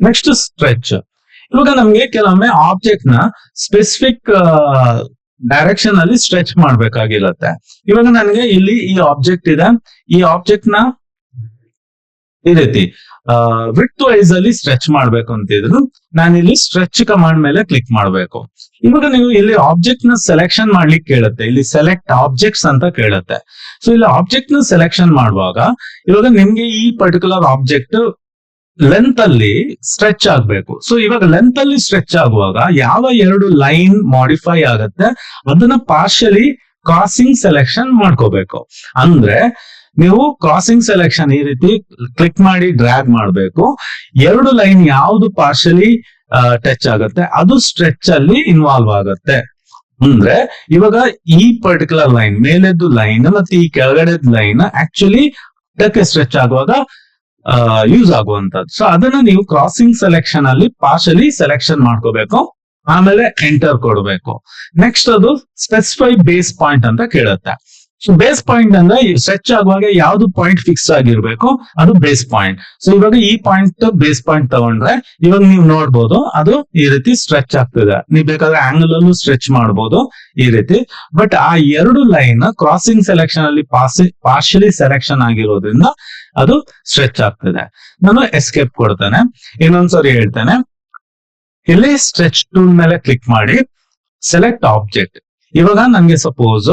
Next stretch. ಇವಾಗ ನಮ್ಗೆ ಕೆಲವೊಮ್ಮೆ ಆಬ್ಜೆಕ್ಟ್ ನ ಸ್ಪೆಸಿಫಿಕ್ ಡೈರೆಕ್ಷನ್ ಅಲ್ಲಿ ಸ್ಟ್ರೆಚ್ ಮಾಡ್ಬೇಕಾಗಿರುತ್ತೆ. ಇವಾಗ ನನಗೆ ಇಲ್ಲಿ ಈ ಆಬ್ಜೆಕ್ಟ್ ಇದೆ, ಈ ಆಬ್ಜೆಕ್ಟ್ ನ ಈ ರೀತಿ ವಿಡ್ತ್ ವೈಸ್ ಅಲ್ಲಿ ಸ್ಟ್ರೆಚ್ ಮಾಡ್ಬೇಕು ಅಂತಿದ್ರು ನಾನು ಇಲ್ಲಿ ಸ್ಟ್ರೆಚ್ ಕಮಾಂಡ್ ಮೇಲೆ ಕ್ಲಿಕ್ ಮಾಡ್ಬೇಕು. ಇವಾಗ ನೀವು ಇಲ್ಲಿ ಆಬ್ಜೆಕ್ಟ್ ನ ಸೆಲೆಕ್ಷನ್ ಮಾಡ್ಲಿಕ್ಕೆ ಕೇಳುತ್ತೆ, ಇಲ್ಲಿ ಸೆಲೆಕ್ಟ್ ಆಬ್ಜೆಕ್ಟ್ಸ್ ಅಂತ ಕೇಳುತ್ತೆ. ಸೊ ಇಲ್ಲಿ ಆಬ್ಜೆಕ್ಟ್ ನ ಸೆಲೆಕ್ಷನ್ ಮಾಡುವಾಗ ಇವಾಗ ನಿಮ್ಗೆ ಈ ಪರ್ಟಿಕ್ಯುಲರ್ ಆಬ್ಜೆಕ್ಟ್ ಲೆಂತ್ ಅಲ್ಲಿ ಸ್ಟ್ರೆಚ್ ಆಗ್ಬೇಕು. ಸೊ ಇವಾಗ ಲೆಂತ್ ಅಲ್ಲಿ ಸ್ಟ್ರೆಚ್ ಆಗುವಾಗ ಯಾವ 2 ಲೈನ್ ಮಾಡಿಫೈ ಆಗತ್ತೆ ಅದನ್ನ ಪಾರ್ಷಿಯಲಿ ಕ್ರಾಸಿಂಗ್ ಸೆಲೆಕ್ಷನ್ ಮಾಡ್ಕೋಬೇಕು. ಅಂದ್ರೆ ನೀವು ಕ್ರಾಸಿಂಗ್ ಸೆಲೆಕ್ಷನ್ ಈ ರೀತಿ ಕ್ಲಿಕ್ ಮಾಡಿ ಡ್ರ್ಯಾಗ್ ಮಾಡಬೇಕು. 2 ಲೈನ್ ಯಾವ್ದು ಪಾರ್ಷಿಯಲಿ ಟಚ್ ಆಗತ್ತೆ ಅದು ಸ್ಟ್ರೆಚ್ ಅಲ್ಲಿ ಇನ್ವಾಲ್ವ್ ಆಗತ್ತೆ. ಅಂದ್ರೆ ಇವಾಗ ಈ ಪರ್ಟಿಕ್ಯುಲರ್ ಲೈನ್ ಮೇಲೆದ್ದು ಲೈನ್ ಮತ್ತೆ ಈ ಕೆಳಗಡೆದ್ ಲೈನ್ ಆಕ್ಚುಲಿ ಅದಕ್ಕೆ ಸ್ಟ್ರೆಚ್ ಆಗುವಾಗ ಯೂಸ್ ಆಗುವಂತದ್ದು. ಸೊ ಅದನ್ನ ನೀವು ಕ್ರಾಸಿಂಗ್ ಸೆಲೆಕ್ಷನ್ ಅಲ್ಲಿ ಪಾರ್ಷಲಿ ಸೆಲೆಕ್ಷನ್ ಮಾಡ್ಕೋಬೇಕು, ಆಮೇಲೆ ಎಂಟರ್ ಕೊಡಬೇಕು. ನೆಕ್ಸ್ಟ್ ಅದು ಸ್ಪೆಸಿಫೈ ಬೇಸ್ ಪಾಯಿಂಟ್ ಅಂತ ಕೇಳುತ್ತೆ. ಸೊ ಬೇಸ್ ಪಾಯಿಂಟ್ ಅಂದ್ರೆ ಸ್ಟ್ರೆಚ್ ಆಗುವಾಗ ಯಾವ್ದು ಪಾಯಿಂಟ್ ಫಿಕ್ಸ್ ಆಗಿರ್ಬೇಕು ಅದು ಬೇಸ್ ಪಾಯಿಂಟ್. ಸೊ ಇವಾಗ ಈ ಪಾಯಿಂಟ್ ಬೇಸ್ ಪಾಯಿಂಟ್ ತಗೊಂಡ್ರೆ ಇವಾಗ ನೀವು ನೋಡ್ಬೋದು ಅದು ಈ ರೀತಿ ಸ್ಟ್ರೆಚ್ ಆಗ್ತಿದೆ. ನೀವು ಬೇಕಾದ್ರೆ ಆಂಗಲ್ ಅಲ್ಲೂ ಸ್ಟ್ರೆಚ್ ಮಾಡ್ಬೋದು ಈ ರೀತಿ. ಬಟ್ ಆ 2 ಲೈನ್ ಕ್ರಾಸಿಂಗ್ ಸೆಲೆಕ್ಷನ್ ಅಲ್ಲಿ ಪಾರ್ಷಿಯಲಿ ಸೆಲೆಕ್ಷನ್ ಆಗಿರೋದ್ರಿಂದ ಅದು ಸ್ಟ್ರೆಚ್ ಆಗ್ತಿದೆ. ನಾನು ಎಸ್ಕೇಪ್ ಕೊಡ್ತೇನೆ. ಇನ್ನೊಂದ್ಸರಿ ಹೇಳ್ತೇನೆ, ಇಲ್ಲಿ ಸ್ಟ್ರೆಚ್ ಟೂಲ್ ಮೇಲೆ ಕ್ಲಿಕ್ ಮಾಡಿ ಸೆಲೆಕ್ಟ್ ಆಬ್ಜೆಕ್ಟ್. ಇವಾಗ ನಂಗೆ ಸಪೋಸ್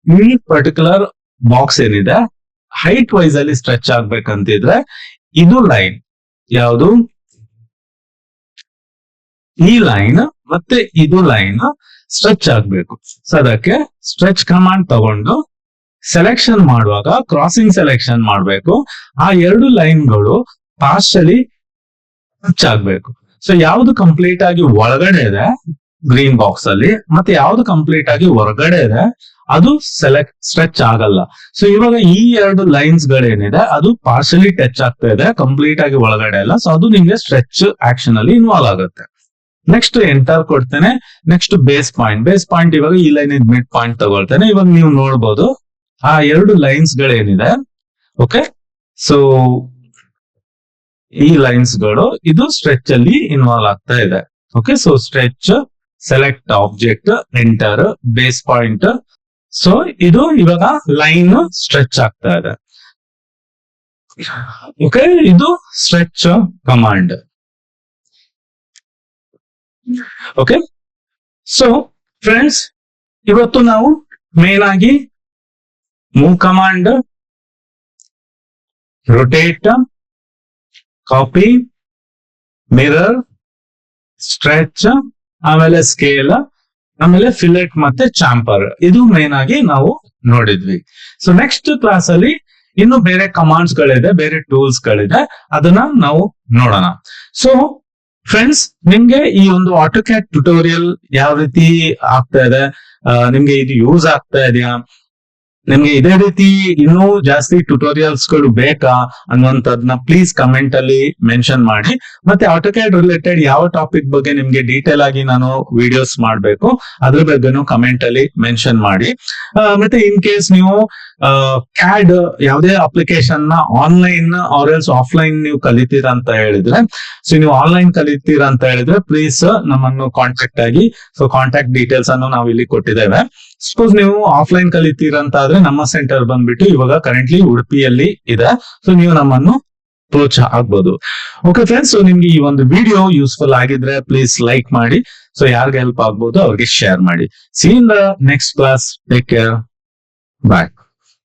ಈ ಪರ್ಟಿಕ್ಯುಲರ್ ಬಾಕ್ಸ್ ಏನಿದೆ ಹೈಟ್ ವೈಸ್ ಅಲ್ಲಿ ಸ್ಟ್ರೆಚ್ ಆಗ್ಬೇಕಂತಿದ್ರೆ ಇದು ಲೈನ್ ಯಾವುದು ಈ ಲೈನ್ ಮತ್ತೆ ಇದು ಲೈನ್ ಸ್ಟ್ರೆಚ್ ಆಗ್ಬೇಕು. ಸೊ ಅದಕ್ಕೆ ಸ್ಟ್ರೆಚ್ ಕಮಾಂಡ್ ತಗೊಂಡು ಸೆಲೆಕ್ಷನ್ ಮಾಡುವಾಗ ಕ್ರಾಸಿಂಗ್ ಸೆಲೆಕ್ಷನ್ ಮಾಡ್ಬೇಕು. ಆ 2 ಲೈನ್ಗಳು ಪಾರ್ಷಿಯಲಿ ಟಚ್ ಆಗ್ಬೇಕು. ಸೊ ಯಾವ್ದು ಕಂಪ್ಲೀಟ್ ಆಗಿ ಒಳಗಡೆ ಇದೆ ಗ್ರೀನ್ ಬಾಕ್ಸ್ ಅಲ್ಲಿ ಮತ್ತೆ ಯಾವ್ದು ಕಂಪ್ಲೀಟ್ ಆಗಿ ಹೊರಗಡೆ ಇದೆ ಅದು ಸ್ಟ್ರೆಚ್ ಆಗಲ್ಲ. ಸೊ ಇವಾಗ ಈ 2 ಲೈನ್ಸ್ ಗಳೇನಿದೆ ಅದು ಪಾರ್ಷಿಯಲಿ ಟಚ್ ಆಗ್ತಾ ಇದೆ, ಕಂಪ್ಲೀಟ್ ಆಗಿ ಒಳಗಡೆ ಅಲ್ಲ. ಸೊ ಅದು ನಿಮ್ಗೆ ಸ್ಟ್ರೆಚ್ ಆಕ್ಷನ್ ಅಲ್ಲಿ ಇನ್ವಾಲ್ವ್ ಆಗುತ್ತೆ. ನೆಕ್ಸ್ಟ್ ಎಂಟರ್ ಕೊಡ್ತೇನೆ. ನೆಕ್ಸ್ಟ್ ಬೇಸ್ ಪಾಯಿಂಟ್ ಇವಾಗ ಈ ಲೈನ್ ಮಿಡ್ ಪಾಯಿಂಟ್ ತಗೊಳ್ತೇನೆ. ಇವಾಗ ನೀವು ನೋಡ್ಬೋದು ಆ 2 ಲೈನ್ಸ್ ಗಳೇನಿದೆ ಓಕೆ. ಸೊ ಈ ಲೈನ್ಸ್ ಗಳು ಇದು ಸ್ಟ್ರೆಚ್ ಅಲ್ಲಿ ಇನ್ವಾಲ್ವ್ ಆಗ್ತಾ ಇದೆ. Okay, so stretch, select object, enter, base point. So ಇದು ಇವಾಗ ಲೈನ್ ಸ್ಟ್ರೆಚ್ ಆಗ್ತಾ ಇದೆ. ಓಕೆ, ಇದು stretch command. Okay, so friends ಇವತ್ತು ನಾವು ಮೇನ್ ಆಗಿ move command, rotate, copy, mirror, stretch, ಆಮೇಲೆ ಸ್ಕೇಲ್, ಆಮೇಲೆ ಫಿಲೆಟ್ ಮತ್ತೆ ಚಾಂಪರ್ ಇದು ಮೇನ್ ಆಗಿ ನಾವು ನೋಡಿದ್ವಿ. ಸೊ ನೆಕ್ಸ್ಟ್ ಕ್ಲಾಸ್ ಅಲ್ಲಿ ಇನ್ನು ಬೇರೆ ಕಮಾಂಡ್ಸ್ ಗಳಿದೆ, ಬೇರೆ ಟೂಲ್ಸ್ ಗಳಿದೆ, ಅದನ್ನ ನಾವು ನೋಡೋಣ. ಸೊ ಫ್ರೆಂಡ್ಸ್, ನಿಮ್ಗೆ ಈ ಒಂದು ಆಟೋಕ್ಯಾಡ್ ಟ್ಯುಟೋರಿಯಲ್ ಯಾವ ರೀತಿ ಆಗ್ತಾ ಇದೆ, ನಿಮ್ಗೆ ಇದು ಯೂಸ್ ಆಗ್ತಾ ಇದೆಯಾ, ನಿಮ್ಗೆ ಇದೇ ರೀತಿ ಇನ್ನೂ ಜಾಸ್ತಿ ಟ್ಯುಟೋರಿಯಲ್ಸ್ ಗಳು ಬೇಕಾ ಅನ್ನುವಂಥದ್ನ ಪ್ಲೀಸ್ ಕಮೆಂಟ್ ಅಲ್ಲಿ ಮೆನ್ಷನ್ ಮಾಡಿ. ಮತ್ತೆ ಆಟೋಕ್ಯಾಡ್ ರಿಲೇಟೆಡ್ ಯಾವ ಟಾಪಿಕ್ ಬಗ್ಗೆ ನಿಮ್ಗೆ ಡೀಟೇಲ್ ಆಗಿ ನಾನು ವಿಡಿಯೋಸ್ ಮಾಡ್ಬೇಕು ಅದ್ರ ಬಗ್ಗೆನೂ ಕಮೆಂಟ್ ಅಲ್ಲಿ ಮೆನ್ಷನ್ ಮಾಡಿ. ಮತ್ತೆ ಇನ್ ಕೇಸ್ ನೀವು ಕ್ಯಾಡ್ ಯಾವುದೇ ಅಪ್ಲಿಕೇಶನ್ ನ ಆನ್ಲೈನ್ ಆರ್ ಎಲ್ಸ್ ಆಫ್ಲೈನ್ ನೀವು ಕಲಿತೀರಾ ಅಂತ ಹೇಳಿದ್ರೆ, ಸೊ ನೀವು ಆನ್ಲೈನ್ ಕಲಿತೀರಾ ಅಂತ ಹೇಳಿದ್ರೆ ಪ್ಲೀಸ್ ನಮ್ಮನ್ನು ಕಾಂಟ್ಯಾಕ್ಟ್ ಆಗಿ. ಸೊ ಕಾಂಟ್ಯಾಕ್ಟ್ ಡೀಟೇಲ್ಸ್ ಅನ್ನು ನಾವು ಇಲ್ಲಿ ಕೊಟ್ಟಿದ್ದೇವೆ. ಸಪೋಸ್ ನೀವು ಆಫ್ಲೈನ್ ಕಲಿತೀರಾ ಅಂತ ಆದ್ರೆ ನಮ್ಮ ಸೆಂಟರ್ ಬಂದ್ಬಿಟ್ಟು ಇವಾಗ ಕರೆಂಟ್ಲಿ ಉಡುಪಿಯಲ್ಲಿ ಇದೆ. ಸೊ ನೀವು ನಮ್ಮನ್ನು ಅಪ್ರೋಚ್ ಆಗ್ಬೋದು. ಓಕೆ ಫ್ರೆಂಡ್ಸ್, ಸೊ ನಿಮ್ಗೆ ಈ ಒಂದು ವಿಡಿಯೋ ಯೂಸ್ಫುಲ್ ಆಗಿದ್ರೆ ಪ್ಲೀಸ್ ಲೈಕ್ ಮಾಡಿ. ಸೊ ಯಾರಿಗೆ ಹೆಲ್ಪ್ ಆಗ್ಬೋದು ಅವ್ರಿಗೆ ಶೇರ್ ಮಾಡಿ. See in the next class. Take care. Bye.